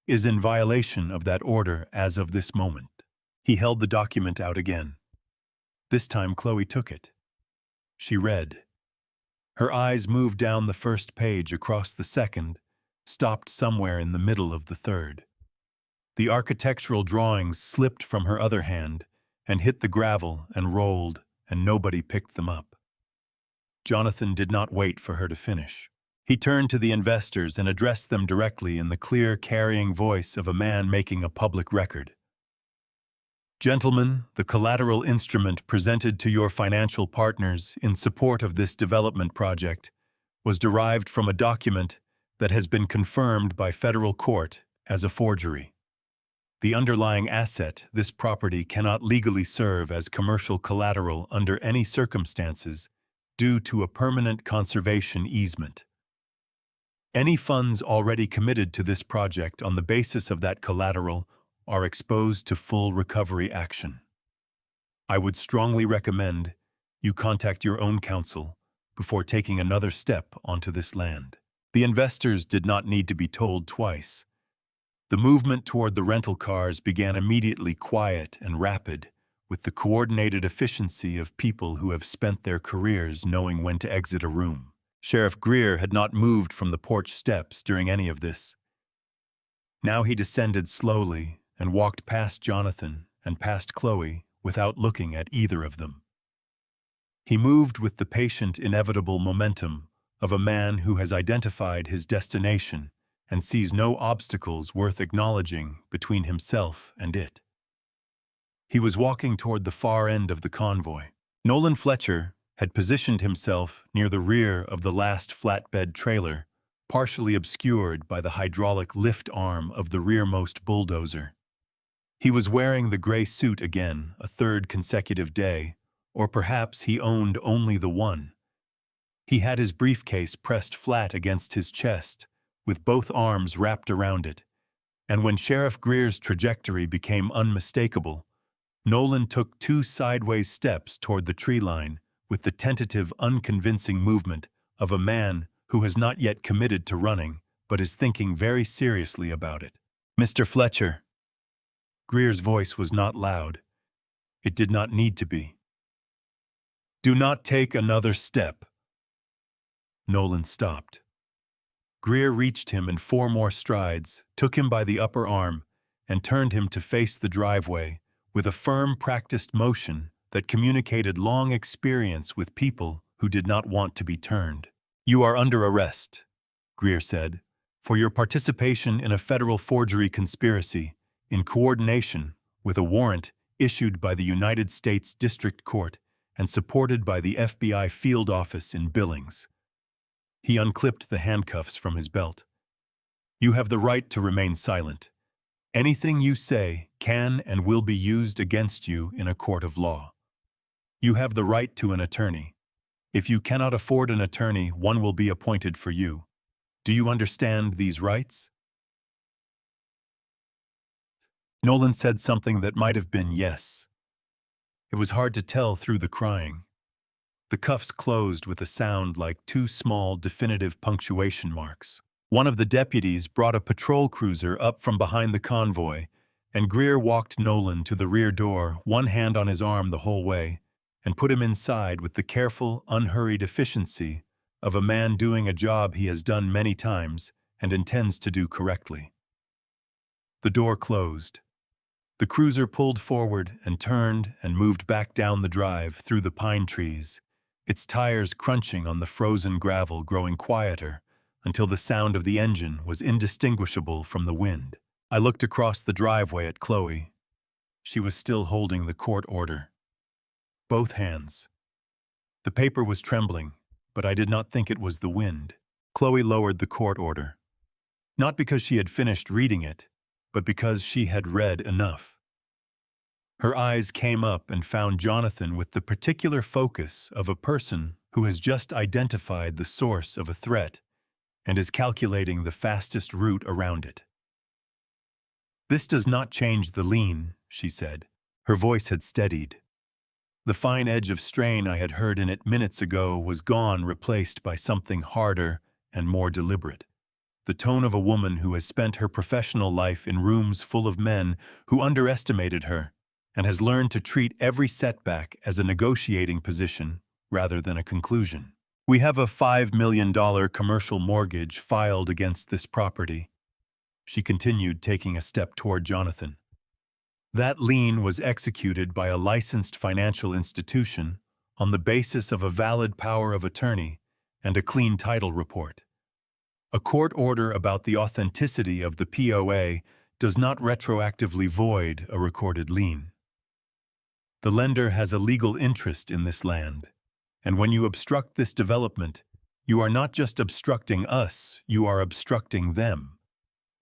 is in violation of that order as of this moment." He held the document out again. This time Chloe took it. She read. Her eyes moved down the first page across the second, stopped somewhere in the middle of the third. The architectural drawings slipped from her other hand and hit the gravel and rolled, and nobody picked them up. Jonathan did not wait for her to finish. He turned to the investors and addressed them directly in the clear, carrying voice of a man making a public record. "Gentlemen, the collateral instrument presented to your financial partners in support of this development project was derived from a document that has been confirmed by federal court as a forgery. The underlying asset, this property, cannot legally serve as commercial collateral under any circumstances due to a permanent conservation easement. Any funds already committed to this project on the basis of that collateral are exposed to full recovery action. I would strongly recommend you contact your own counsel before taking another step onto this land." The investors did not need to be told twice. The movement toward the rental cars began immediately, quiet and rapid, with the coordinated efficiency of people who have spent their careers knowing when to exit a room. Sheriff Greer had not moved from the porch steps during any of this. Now he descended slowly and walked past Jonathan and past Chloe without looking at either of them. He moved with the patient, inevitable momentum of a man who has identified his destination and sees no obstacles worth acknowledging between himself and it. He was walking toward the far end of the convoy. Nolan Fletcher had positioned himself near the rear of the last flatbed trailer, partially obscured by the hydraulic lift arm of the rearmost bulldozer. He was wearing the gray suit again, a third consecutive day, or perhaps he owned only the one. He had his briefcase pressed flat against his chest, with both arms wrapped around it, and when Sheriff Greer's trajectory became unmistakable, Nolan took 2 sideways steps toward the tree line with the tentative, unconvincing movement of a man who has not yet committed to running, but is thinking very seriously about it. "Mr. Fletcher." Greer's voice was not loud. It did not need to be. "Do not take another step." Nolan stopped. Greer reached him in 4 more strides, took him by the upper arm, and turned him to face the driveway with a firm, practiced motion that communicated long experience with people who did not want to be turned. "You are under arrest," Greer said, "for your participation in a federal forgery conspiracy in coordination with a warrant issued by the United States District Court and supported by the FBI field office in Billings." He unclipped the handcuffs from his belt. "You have the right to remain silent. Anything you say can and will be used against you in a court of law. You have the right to an attorney. If you cannot afford an attorney, one will be appointed for you. Do you understand these rights?" Nolan said something that might have been yes. It was hard to tell through the crying. The cuffs closed with a sound like 2 small, definitive punctuation marks. One of the deputies brought a patrol cruiser up from behind the convoy, and Greer walked Nolan to the rear door, one hand on his arm the whole way, and put him inside with the careful, unhurried efficiency of a man doing a job he has done many times and intends to do correctly. The door closed. The cruiser pulled forward and turned and moved back down the drive through the pine trees, its tires crunching on the frozen gravel, growing quieter until the sound of the engine was indistinguishable from the wind. I looked across the driveway at Chloe. She was still holding the court order. Both hands. The paper was trembling, but I did not think it was the wind. Chloe lowered the court order. Not because she had finished reading it, but because she had read enough. Her eyes came up and found Jonathan with the particular focus of a person who has just identified the source of a threat and is calculating the fastest route around it. "This does not change the lien," she said. Her voice had steadied. The fine edge of strain I had heard in it minutes ago was gone, replaced by something harder and more deliberate. the tone of a woman who has spent her professional life in rooms full of men who underestimated her and has learned to treat every setback as a negotiating position rather than a conclusion. We have a $5 million commercial mortgage filed against this property. She continued, taking a step toward Jonathan. That lien was executed by a licensed financial institution on the basis of a valid power of attorney and a clean title report. A court order about the authenticity of the POA does not retroactively void a recorded lien. The lender has a legal interest in this land, and when you obstruct this development, you are not just obstructing us, you are obstructing them.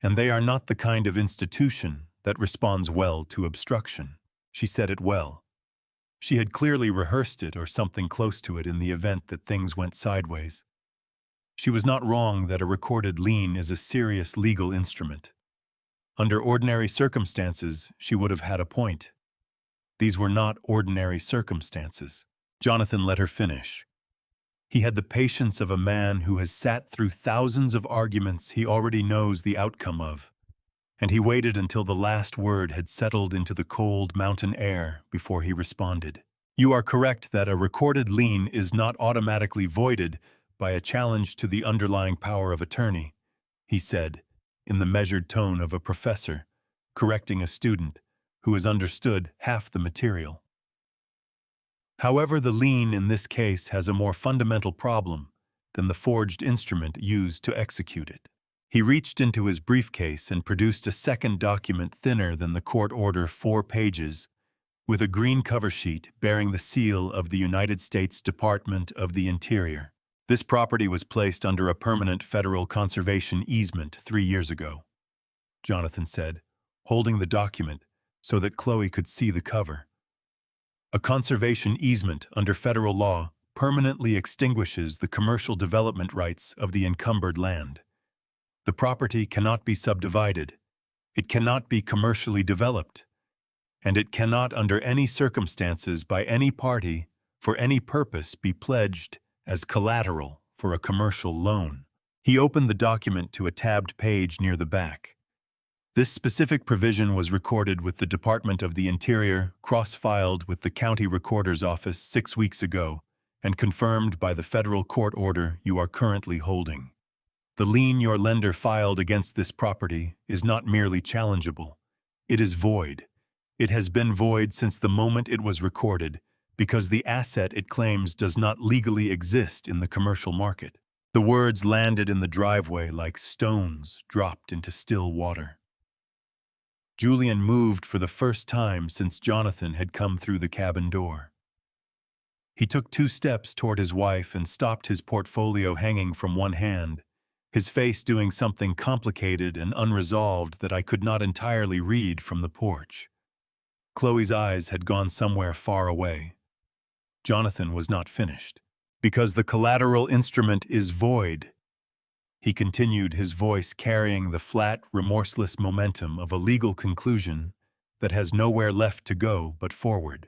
And they are not the kind of institution that responds well to obstruction. She said it well. She had clearly rehearsed it or something close to it in the event that things went sideways. She was not wrong that a recorded lien is a serious legal instrument. Under ordinary circumstances, she would have had a point. These were not ordinary circumstances. Jonathan let her finish. He had the patience of a man who has sat through thousands of arguments he already knows the outcome of, and he waited until the last word had settled into the cold mountain air before he responded. You are correct that a recorded lien is not automatically voided by a challenge to the underlying power of attorney, he said, in the measured tone of a professor, correcting a student who has understood half the material. However, the lien in this case has a more fundamental problem than the forged instrument used to execute it. He reached into his briefcase and produced a second document thinner than the court order, 4 pages, with a green cover sheet bearing the seal of the United States Department of the Interior. This property was placed under a permanent federal conservation easement 3 years ago, Jonathan said, holding the document so that Chloe could see the cover. A conservation easement under federal law permanently extinguishes the commercial development rights of the encumbered land. The property cannot be subdivided, it cannot be commercially developed, and it cannot under any circumstances by any party for any purpose be pledged as collateral for a commercial loan. He opened the document to a tabbed page near the back. This specific provision was recorded with the Department of the Interior, cross-filed with the County Recorder's Office 6 weeks ago, and confirmed by the federal court order you are currently holding. The lien your lender filed against this property is not merely challengeable. It is void. It has been void since the moment it was recorded, because the asset it claims does not legally exist in the commercial market. The words landed in the driveway like stones dropped into still water. Julian moved for the first time since Jonathan had come through the cabin door. He took 2 steps toward his wife and stopped his portfolio hanging from one hand, his face doing something complicated and unresolved that I could not entirely read from the porch. Chloe's eyes had gone somewhere far away. Jonathan was not finished. Because the collateral instrument is void, he continued, his voice carrying the flat, remorseless momentum of a legal conclusion that has nowhere left to go but forward.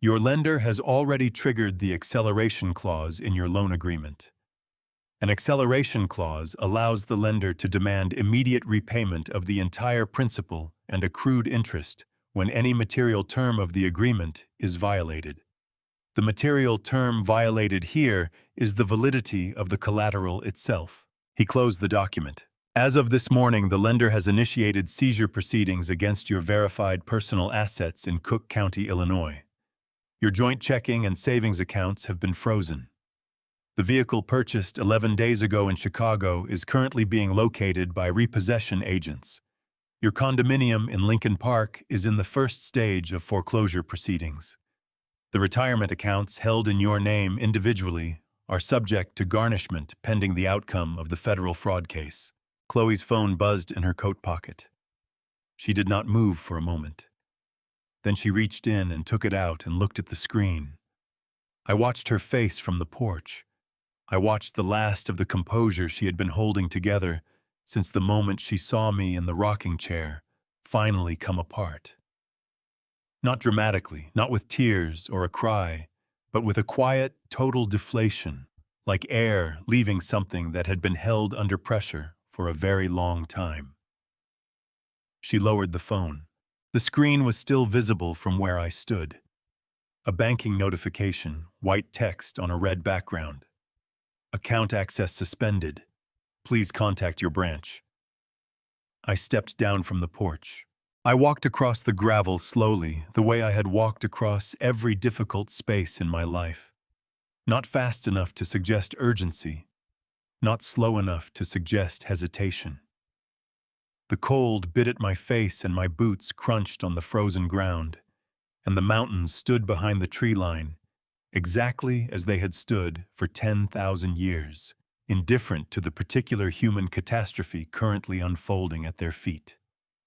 Your lender has already triggered the acceleration clause in your loan agreement. An acceleration clause allows the lender to demand immediate repayment of the entire principal and accrued interest when any material term of the agreement is violated. The material term violated here is the validity of the collateral itself. He closed the document. As of this morning, the lender has initiated seizure proceedings against your verified personal assets in Cook County, Illinois. Your joint checking and savings accounts have been frozen. The vehicle purchased 11 days ago in Chicago is currently being located by repossession agents. Your condominium in Lincoln Park is in the first stage of foreclosure proceedings. The retirement accounts held in your name individually are subject to garnishment pending the outcome of the federal fraud case. Chloe's phone buzzed in her coat pocket. She did not move for a moment. Then she reached in and took it out and looked at the screen. I watched her face from the porch. I watched the last of the composure she had been holding together since the moment she saw me in the rocking chair finally come apart. Not dramatically, not with tears or a cry, but with a quiet, total deflation, like air leaving something that had been held under pressure for a very long time. She lowered the phone. The screen was still visible from where I stood. A banking notification, white text on a red background. Account access suspended. Please contact your branch. I stepped down from the porch. I walked across the gravel slowly, the way I had walked across every difficult space in my life. Not fast enough to suggest urgency, not slow enough to suggest hesitation. The cold bit at my face and my boots crunched on the frozen ground, and the mountains stood behind the tree line, exactly as they had stood for 10,000 years, indifferent to the particular human catastrophe currently unfolding at their feet.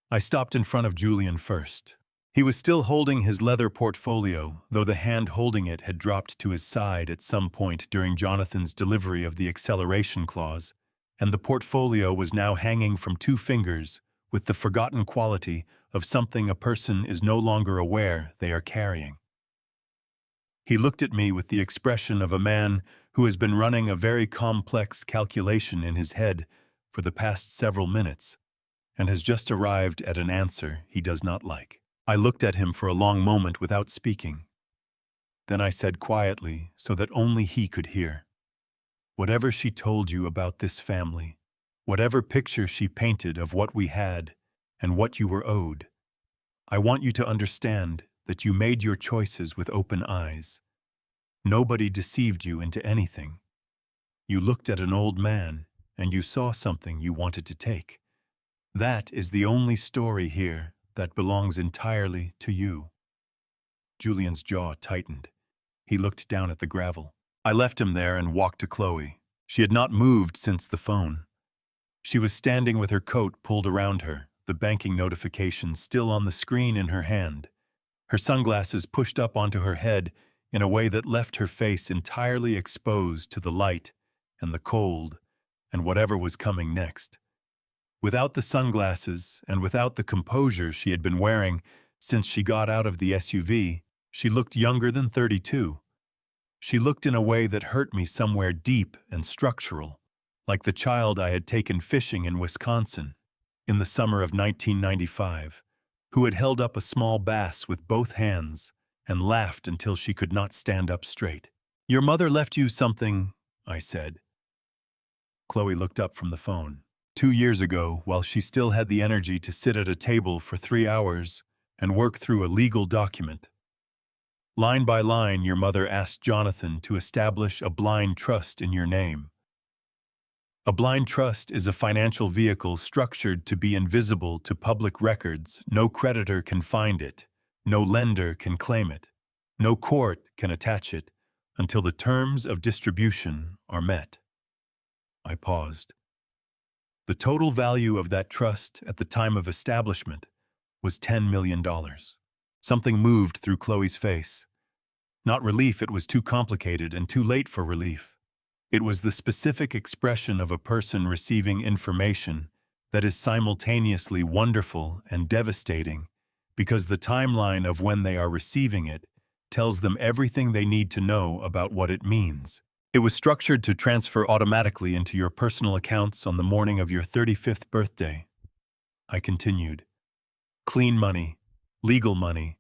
I stopped in front of Julian first. He was still holding his leather portfolio, though the hand holding it had dropped to his side at some point during Jonathan's delivery of the acceleration clause, and the portfolio was now hanging from 2 fingers with the forgotten quality of something a person is no longer aware they are carrying. He looked at me with the expression of a man who has been running a very complex calculation in his head for the past several minutes and has just arrived at an answer he does not like. I looked at him for a long moment without speaking. Then I said quietly, so that only he could hear, "Whatever she told you about this family, whatever picture she painted of what we had and what you were owed, I want you to understand that you made your choices with open eyes. Nobody deceived you into anything. You looked at an old man and you saw something you wanted to take. That is the only story here that belongs entirely to you." Julian's jaw tightened. He looked down at the gravel. I left him there and walked to Chloe. She had not moved since the phone. She was standing with her coat pulled around her, the banking notification still on the screen in her hand, her sunglasses pushed up onto her head in a way that left her face entirely exposed to the light and the cold and whatever was coming next. Without the sunglasses and without the composure she had been wearing since she got out of the SUV, she looked younger than 32. She looked in a way that hurt me somewhere deep and structural, like the child I had taken fishing in Wisconsin in the summer of 1995, who had held up a small bass with both hands and laughed until she could not stand up straight. "Your mother left you something," I said. Chloe looked up from the phone. 2 years ago, while she still had the energy to sit at a table for 3 hours and work through a legal document. Line by line, your mother asked Jonathan to establish a blind trust in your name. A blind trust is a financial vehicle structured to be invisible to public records. No creditor can find it. No lender can claim it. No court can attach it until the terms of distribution are met. I paused. The total value of that trust at the time of establishment was $10 million. Something moved through Chloe's face. Not relief, it was too complicated and too late for relief. It was the specific expression of a person receiving information that is simultaneously wonderful and devastating because the timeline of when they are receiving it tells them everything they need to know about what it means. It was structured to transfer automatically into your personal accounts on the morning of your 35th birthday. I continued. Clean money, legal money,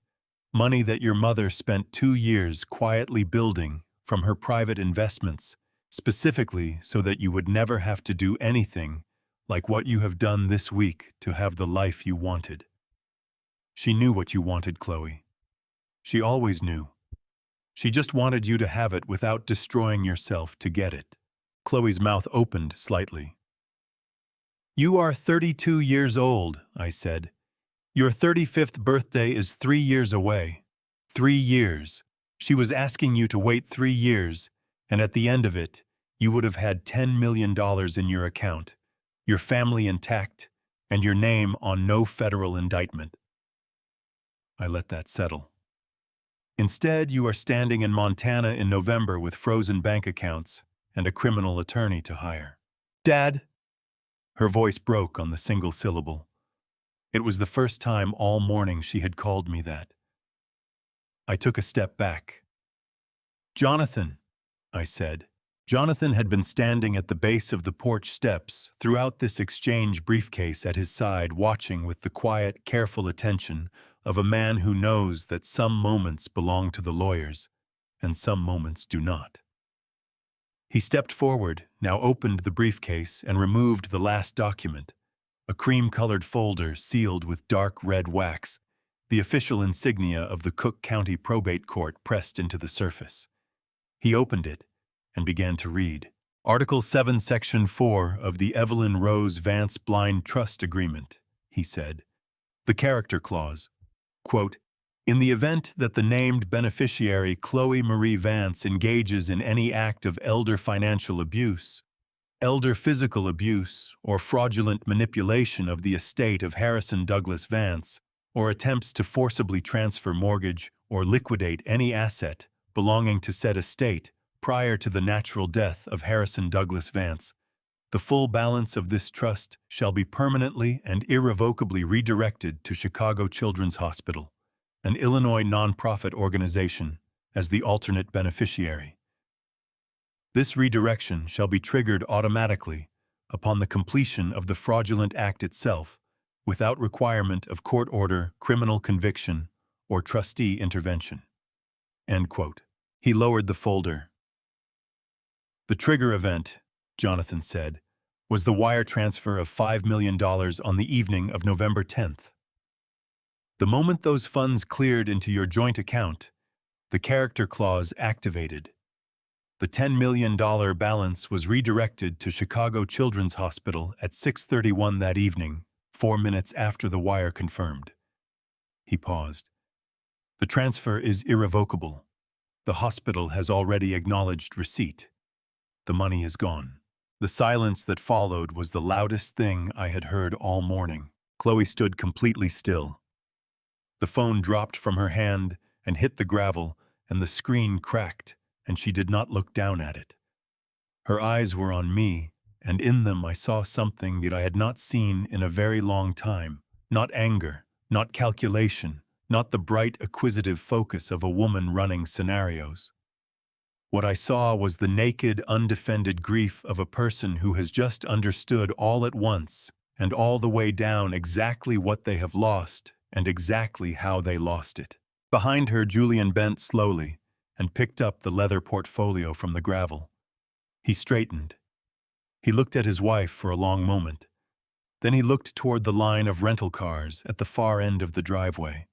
money that your mother spent 2 years quietly building from her private investments, specifically so that you would never have to do anything like what you have done this week to have the life you wanted. She knew what you wanted, Chloe. She always knew. She just wanted you to have it without destroying yourself to get it. Chloe's mouth opened slightly. "You are 32 years old," I said. "Your 35th birthday is 3 years away. 3 years. She was asking you to wait 3 years, and at the end of it, you would have had $10 million in your account, your family intact, and your name on no federal indictment." I let that settle. Instead, you are standing in Montana in November with frozen bank accounts and a criminal attorney to hire. "Dad!" Her voice broke on the single syllable. It was the first time all morning she had called me that. I took a step back. "Jonathan," I said, Jonathan had been standing at the base of the porch steps throughout this exchange, briefcase at his side, watching with the quiet, careful attention of a man who knows that some moments belong to the lawyers and some moments do not. He stepped forward, now opened the briefcase and removed the last document, a cream-colored folder sealed with dark red wax, the official insignia of the Cook County Probate Court pressed into the surface. He opened it and began to read. Article 7, Section 4 of the Evelyn Rose Vance Blind Trust Agreement, he said. The character clause, quote, in the event that the named beneficiary Chloe Marie Vance engages in any act of elder financial abuse, elder physical abuse, or fraudulent manipulation of the estate of Harrison Douglas Vance, or attempts to forcibly transfer, mortgage, or liquidate any asset belonging to said estate prior to the natural death of Harrison Douglas Vance, the full balance of this trust shall be permanently and irrevocably redirected to Chicago Children's Hospital, an Illinois nonprofit organization, as the alternate beneficiary. This redirection shall be triggered automatically upon the completion of the fraudulent act itself, without requirement of court order, criminal conviction, or trustee intervention. End quote. He lowered the folder. The trigger event, Jonathan said, was the wire transfer of $5 million on the evening of November 10th. The moment those funds cleared into your joint account, the character clause activated. The $10 million balance was redirected to Chicago Children's Hospital at 6:31 that evening, 4 minutes after the wire confirmed. He paused. The transfer is irrevocable. The hospital has already acknowledged receipt. The money is gone. The silence that followed was the loudest thing I had heard all morning. Chloe stood completely still. The phone dropped from her hand and hit the gravel, and the screen cracked, and she did not look down at it. Her eyes were on me, and in them I saw something that I had not seen in a very long time. Not anger, not calculation, not the bright, acquisitive focus of a woman running scenarios. What I saw was the naked, undefended grief of a person who has just understood all at once and all the way down exactly what they have lost and exactly how they lost it. Behind her, Julian bent slowly and picked up the leather portfolio from the gravel. He straightened. He looked at his wife for a long moment. Then he looked toward the line of rental cars at the far end of the driveway.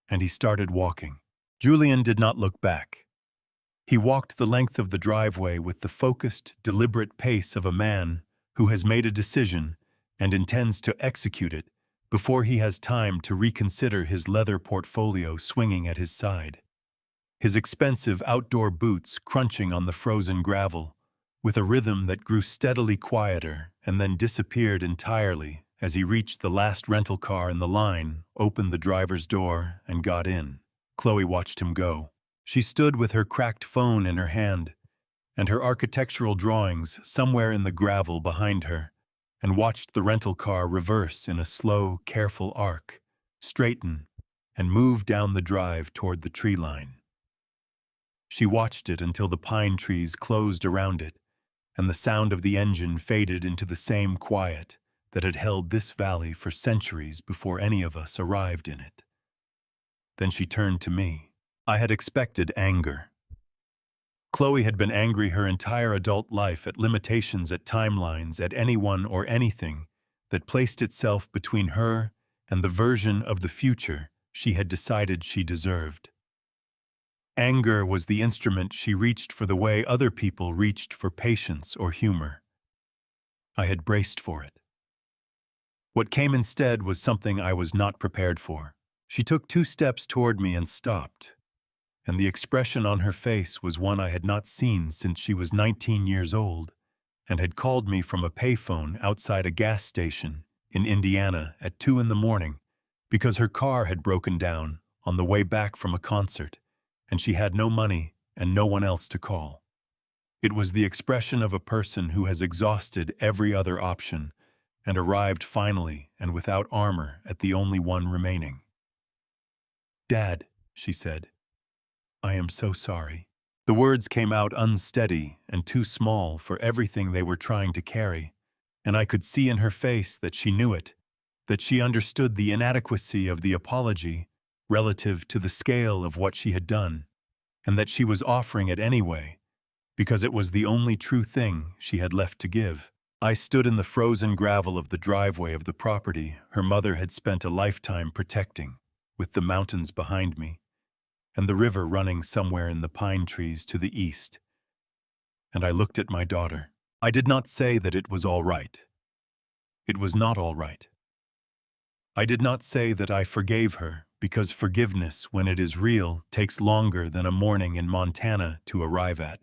And he started walking. Julian did not look back. He walked the length of the driveway with the focused, deliberate pace of a man who has made a decision and intends to execute it before he has time to reconsider his leather portfolio swinging at his side. His expensive outdoor boots crunching on the frozen gravel, with a rhythm that grew steadily quieter and then disappeared entirely as he reached the last rental car in the line, opened the driver's door, and got in. Chloe watched him go. She stood with her cracked phone in her hand and her architectural drawings somewhere in the gravel behind her, and watched the rental car reverse in a slow, careful arc, straighten, and move down the drive toward the tree line. She watched it until the pine trees closed around it, and the sound of the engine faded into the same quiet that had held this valley for centuries before any of us arrived in it. Then she turned to me. I had expected anger. Chloe had been angry her entire adult life at limitations, at timelines, at anyone or anything that placed itself between her and the version of the future she had decided she deserved. Anger was the instrument she reached for the way other people reached for patience or humor. I had braced for it. What came instead was something I was not prepared for. She took 2 steps toward me and stopped, and the expression on her face was one I had not seen since she was 19 years old and had called me from a payphone outside a gas station in Indiana at 2 a.m. because her car had broken down on the way back from a concert, and she had no money and no one else to call. It was the expression of a person who has exhausted every other option and arrived finally and without armor at the only one remaining. "Dad," she said, "I am so sorry." The words came out unsteady and too small for everything they were trying to carry, and I could see in her face that she knew it, that she understood the inadequacy of the apology relative to the scale of what she had done, and that she was offering it anyway, because it was the only true thing she had left to give. I stood in the frozen gravel of the driveway of the property her mother had spent a lifetime protecting, with the mountains behind me, and the river running somewhere in the pine trees to the east. And I looked at my daughter. I did not say that it was all right. It was not all right. I did not say that I forgave her, because forgiveness, when it is real, takes longer than a morning in Montana to arrive at,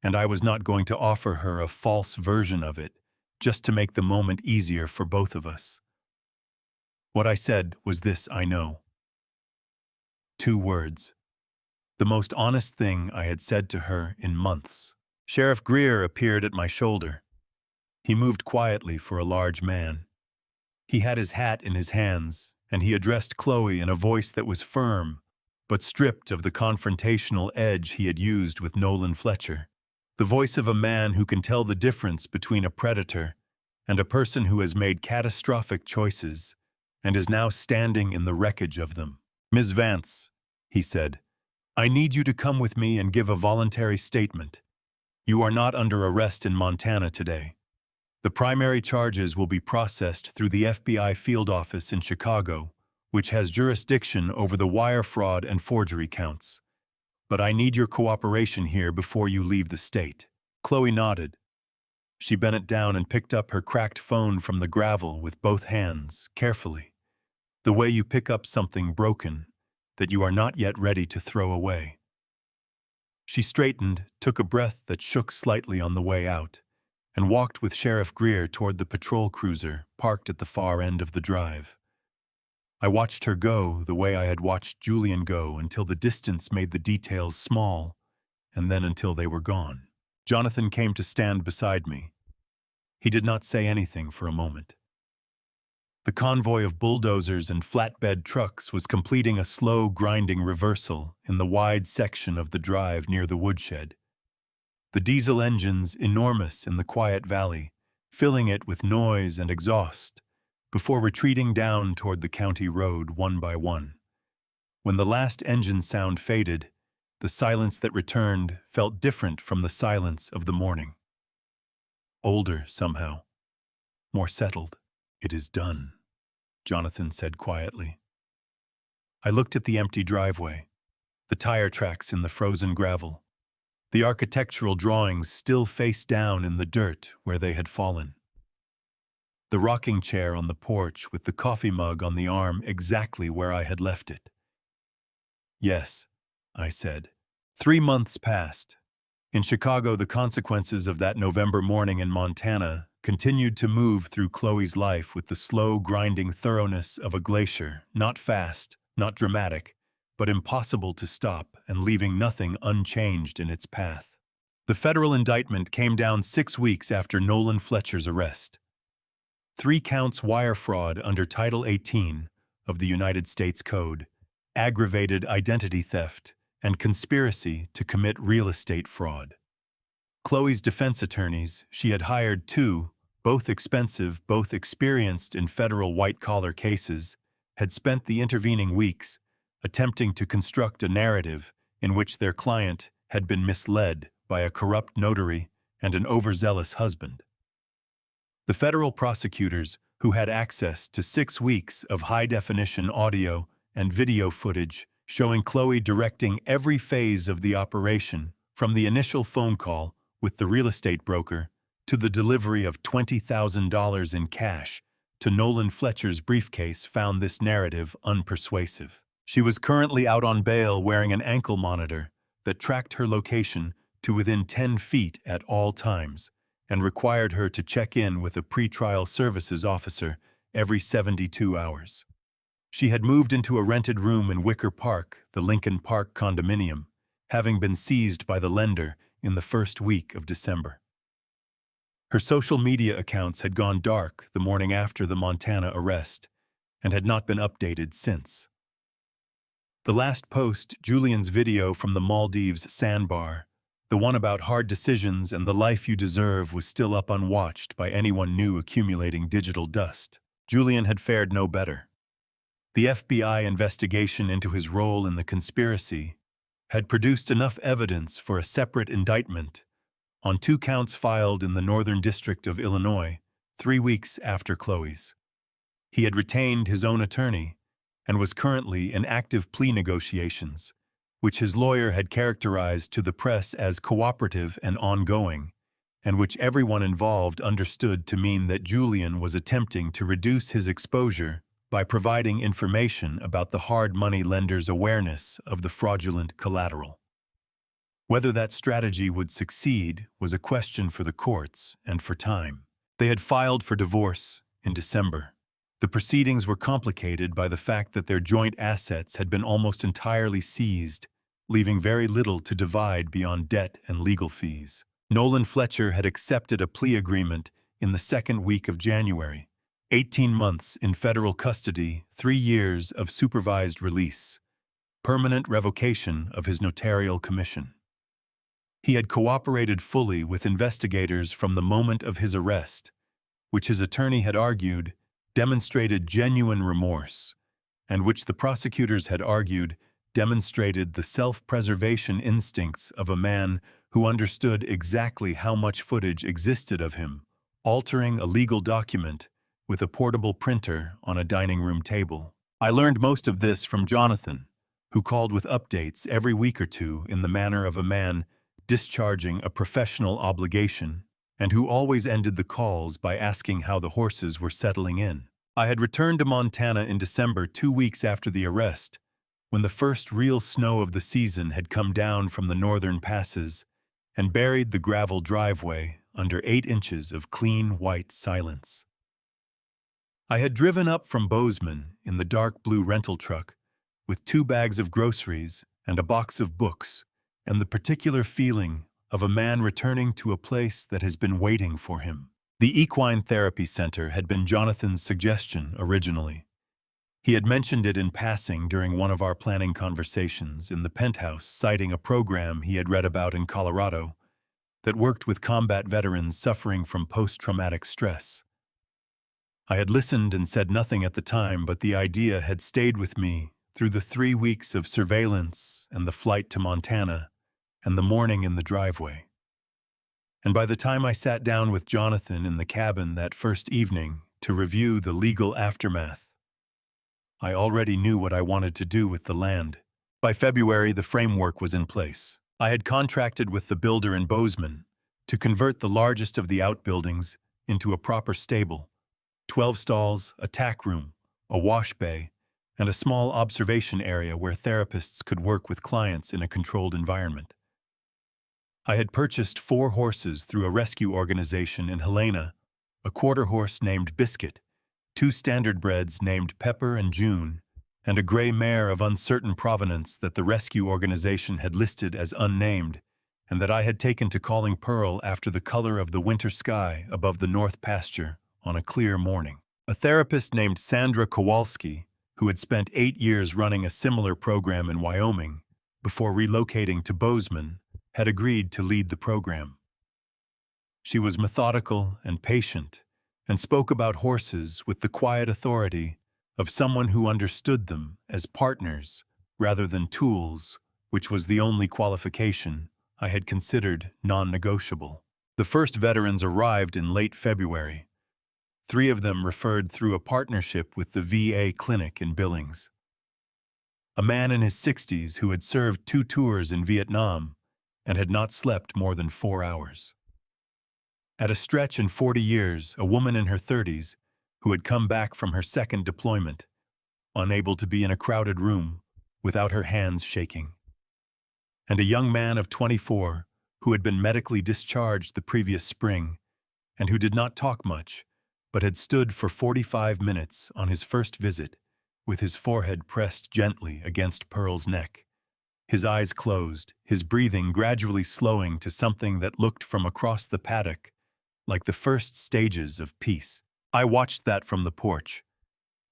and I was not going to offer her a false version of it, just to make the moment easier for both of us. What I said was this, I know. 2 words. The most honest thing I had said to her in months. Sheriff Greer appeared at my shoulder. He moved quietly for a large man. He had his hat in his hands, and he addressed Chloe in a voice that was firm, but stripped of the confrontational edge he had used with Nolan Fletcher. The voice of a man who can tell the difference between a predator and a person who has made catastrophic choices and is now standing in the wreckage of them. "Ms. Vance," he said, "I need you to come with me and give a voluntary statement. You are not under arrest in Montana today. The primary charges will be processed through the FBI field office in Chicago, which has jurisdiction over the wire fraud and forgery counts. But I need your cooperation here before you leave the state." Chloe nodded. She bent it down and picked up her cracked phone from the gravel with both hands, carefully, the way you pick up something broken that you are not yet ready to throw away. She straightened, took a breath that shook slightly on the way out, and walked with Sheriff Greer toward the patrol cruiser parked at the far end of the drive. I watched her go the way I had watched Julian go until the distance made the details small, and then until they were gone. Jonathan came to stand beside me. He did not say anything for a moment. The convoy of bulldozers and flatbed trucks was completing a slow, grinding reversal in the wide section of the drive near the woodshed. The diesel engines enormous in the quiet valley, filling it with noise and exhaust, before retreating down toward the county road one by one. When the last engine sound faded, the silence that returned felt different from the silence of the morning. Older, somehow. More settled. "It is done," Jonathan said quietly. I looked at the empty driveway, the tire tracks in the frozen gravel, the architectural drawings still face down in the dirt where they had fallen, the rocking chair on the porch with the coffee mug on the arm exactly where I had left it. "Yes," I said. 3 months passed. In Chicago, the consequences of that November morning in Montana continued to move through Chloe's life with the slow, grinding thoroughness of a glacier, not fast, not dramatic, but impossible to stop and leaving nothing unchanged in its path. The federal indictment came down 6 weeks after Nolan Fletcher's arrest. 3 counts wire fraud under Title 18 of the United States Code, aggravated identity theft, and conspiracy to commit real estate fraud. Chloe's defense attorneys, she had hired 2, both expensive, both experienced in federal white-collar cases, had spent the intervening weeks attempting to construct a narrative in which their client had been misled by a corrupt notary and an overzealous husband. The federal prosecutors, who had access to 6 weeks of high-definition audio and video footage showing Chloe directing every phase of the operation, from the initial phone call with the real estate broker to the delivery of $20,000 in cash to Nolan Fletcher's briefcase, found this narrative unpersuasive. She was currently out on bail wearing an ankle monitor that tracked her location to within 10 feet at all times and required her to check in with a pretrial services officer every 72 hours. She had moved into a rented room in Wicker Park, the Lincoln Park condominium, having been seized by the lender in the first week of December. Her social media accounts had gone dark the morning after the Montana arrest and had not been updated since. The last post, Julian's video from the Maldives sandbar, The one about hard decisions and the life you deserve was still up unwatched by anyone new accumulating digital dust. Julian had fared no better. The FBI investigation into his role in the conspiracy had produced enough evidence for a separate indictment on 2 counts filed in the Northern District of Illinois 3 weeks after Chloe's. He had retained his own attorney and was currently in active plea negotiations, which his lawyer had characterized to the press as cooperative and ongoing, and which everyone involved understood to mean that Julian was attempting to reduce his exposure by providing information about the hard money lender's awareness of the fraudulent collateral. Whether that strategy would succeed was a question for the courts and for time. They had filed for divorce in December. The proceedings were complicated by the fact that their joint assets had been almost entirely seized, leaving very little to divide beyond debt and legal fees. Nolan Fletcher had accepted a plea agreement in the second week of January, 18 months in federal custody, 3 years of supervised release, permanent revocation of his notarial commission. He had cooperated fully with investigators from the moment of his arrest, which his attorney had argued demonstrated genuine remorse, and which the prosecutors had argued demonstrated the self-preservation instincts of a man who understood exactly how much footage existed of him, altering a legal document with a portable printer on a dining room table. I learned most of this from Jonathan, who called with updates every week or two in the manner of a man discharging a professional obligation, and who always ended the calls by asking how the horses were settling in. I had returned to Montana in December 2 weeks after the arrest, when the first real snow of the season had come down from the northern passes and buried the gravel driveway under 8 inches of clean white silence. I had driven up from Bozeman in the dark blue rental truck with 2 bags of groceries and a box of books, and the particular feeling of a man returning to a place that has been waiting for him. The Equine Therapy Center had been Jonathan's suggestion originally. He had mentioned it in passing during one of our planning conversations in the penthouse, citing a program he had read about in Colorado that worked with combat veterans suffering from post-traumatic stress. I had listened and said nothing at the time, but the idea had stayed with me through the 3 weeks of surveillance and the flight to Montana and the morning in the driveway. And by the time I sat down with Jonathan in the cabin that first evening to review the legal aftermath, I already knew what I wanted to do with the land. By February, the framework was in place. I had contracted with the builder in Bozeman to convert the largest of the outbuildings into a proper stable, 12 stalls, a tack room, a wash bay, and a small observation area where therapists could work with clients in a controlled environment. I had purchased 4 horses through a rescue organization in Helena, a quarter horse named Biscuit, 2 standardbreds named Pepper and June, and a gray mare of uncertain provenance that the rescue organization had listed as unnamed, and that I had taken to calling Pearl after the color of the winter sky above the north pasture on a clear morning. A therapist named Sandra Kowalski, who had spent 8 years running a similar program in Wyoming before relocating to Bozeman, had agreed to lead the program. She was methodical and patient, and spoke about horses with the quiet authority of someone who understood them as partners rather than tools, which was the only qualification I had considered non-negotiable. The first veterans arrived in late February. 3 of them referred through a partnership with the VA clinic in Billings. A man in his 60s who had served 2 tours in Vietnam and had not slept more than 4 hours. At a stretch in 40 years, a woman in her 30s who had come back from her second deployment, unable to be in a crowded room without her hands shaking. And a young man of 24 who had been medically discharged the previous spring and who did not talk much, but had stood for 45 minutes on his first visit with his forehead pressed gently against Pearl's neck, his eyes closed, his breathing gradually slowing to something that looked from across the paddock like the first stages of peace. I watched that from the porch.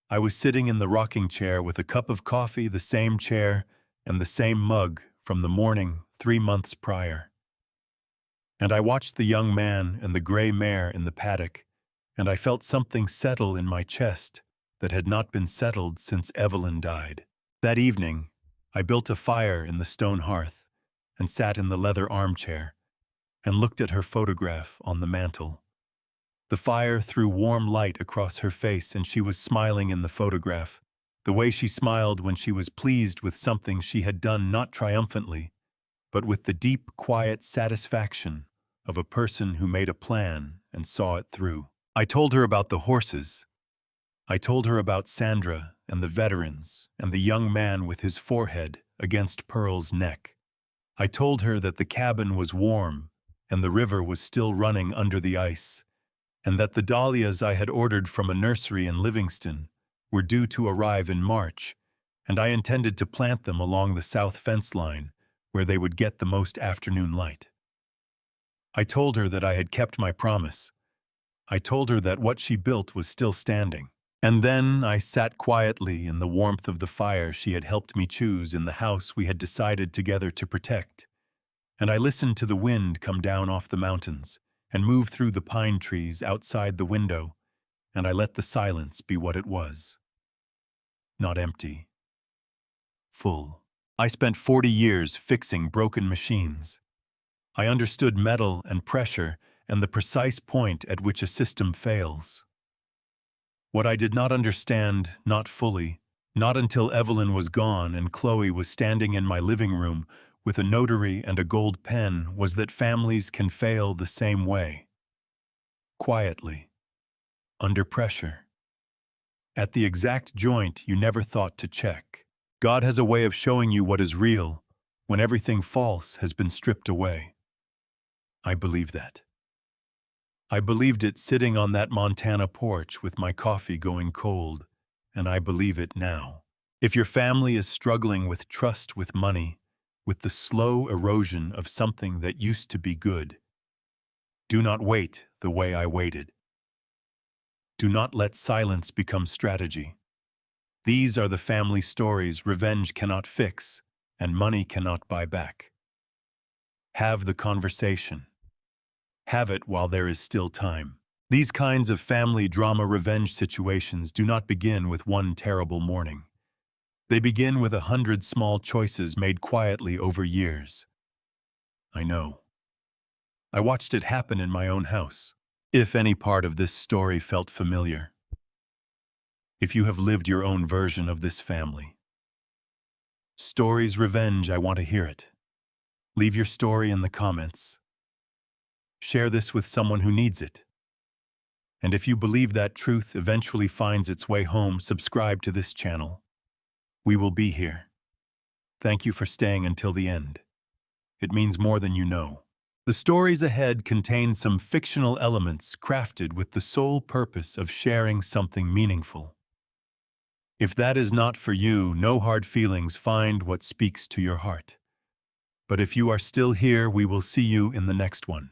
I was sitting in the rocking chair with a cup of coffee, the same chair, and the same mug from the morning 3 months prior. And I watched the young man and the gray mare in the paddock, and I felt something settle in my chest that had not been settled since Evelyn died. That evening, I built a fire in the stone hearth and sat in the leather armchair and looked at her photograph on the mantel. The fire threw warm light across her face, and she was smiling in the photograph, the way she smiled when she was pleased with something she had done, not triumphantly, but with the deep, quiet satisfaction of a person who made a plan and saw it through. I told her about the horses. I told her about Sandra and the veterans and the young man with his forehead against Pearl's neck. I told her that the cabin was warm and the river was still running under the ice, and that the dahlias I had ordered from a nursery in Livingston were due to arrive in March, and I intended to plant them along the south fence line where they would get the most afternoon light. I told her that I had kept my promise. I told her that what she built was still standing. And then I sat quietly in the warmth of the fire she had helped me choose in the house we had decided together to protect. And I listened to the wind come down off the mountains and move through the pine trees outside the window, and I let the silence be what it was. Not empty. Full. I spent 40 years fixing broken machines. I understood metal and pressure and the precise point at which a system fails. What I did not understand, not fully, not until Evelyn was gone and Chloe was standing in my living room with a notary and a gold pen, was that families can fail the same way. Quietly. Under pressure. At the exact joint you never thought to check. God has a way of showing you what is real when everything false has been stripped away. I believe that. I believed it sitting on that Montana porch with my coffee going cold, and I believe it now. If your family is struggling with trust with money, with the slow erosion of something that used to be good, do not wait the way I waited. Do not let silence become strategy. These are the family stories revenge cannot fix and money cannot buy back. Have the conversation. Have it while there is still time. These kinds of family drama revenge situations do not begin with one terrible morning. They begin with 100 small choices made quietly over years. I know. I watched it happen in my own house. If any part of this story felt familiar. If you have lived your own version of this family. Stories revenge, I want to hear it. Leave your story in the comments. Share this with someone who needs it. And if you believe that truth eventually finds its way home, subscribe to this channel. We will be here. Thank you for staying until the end. It means more than you know. The stories ahead contain some fictional elements crafted with the sole purpose of sharing something meaningful. If that is not for you, no hard feelings, find what speaks to your heart. But if you are still here, we will see you in the next one.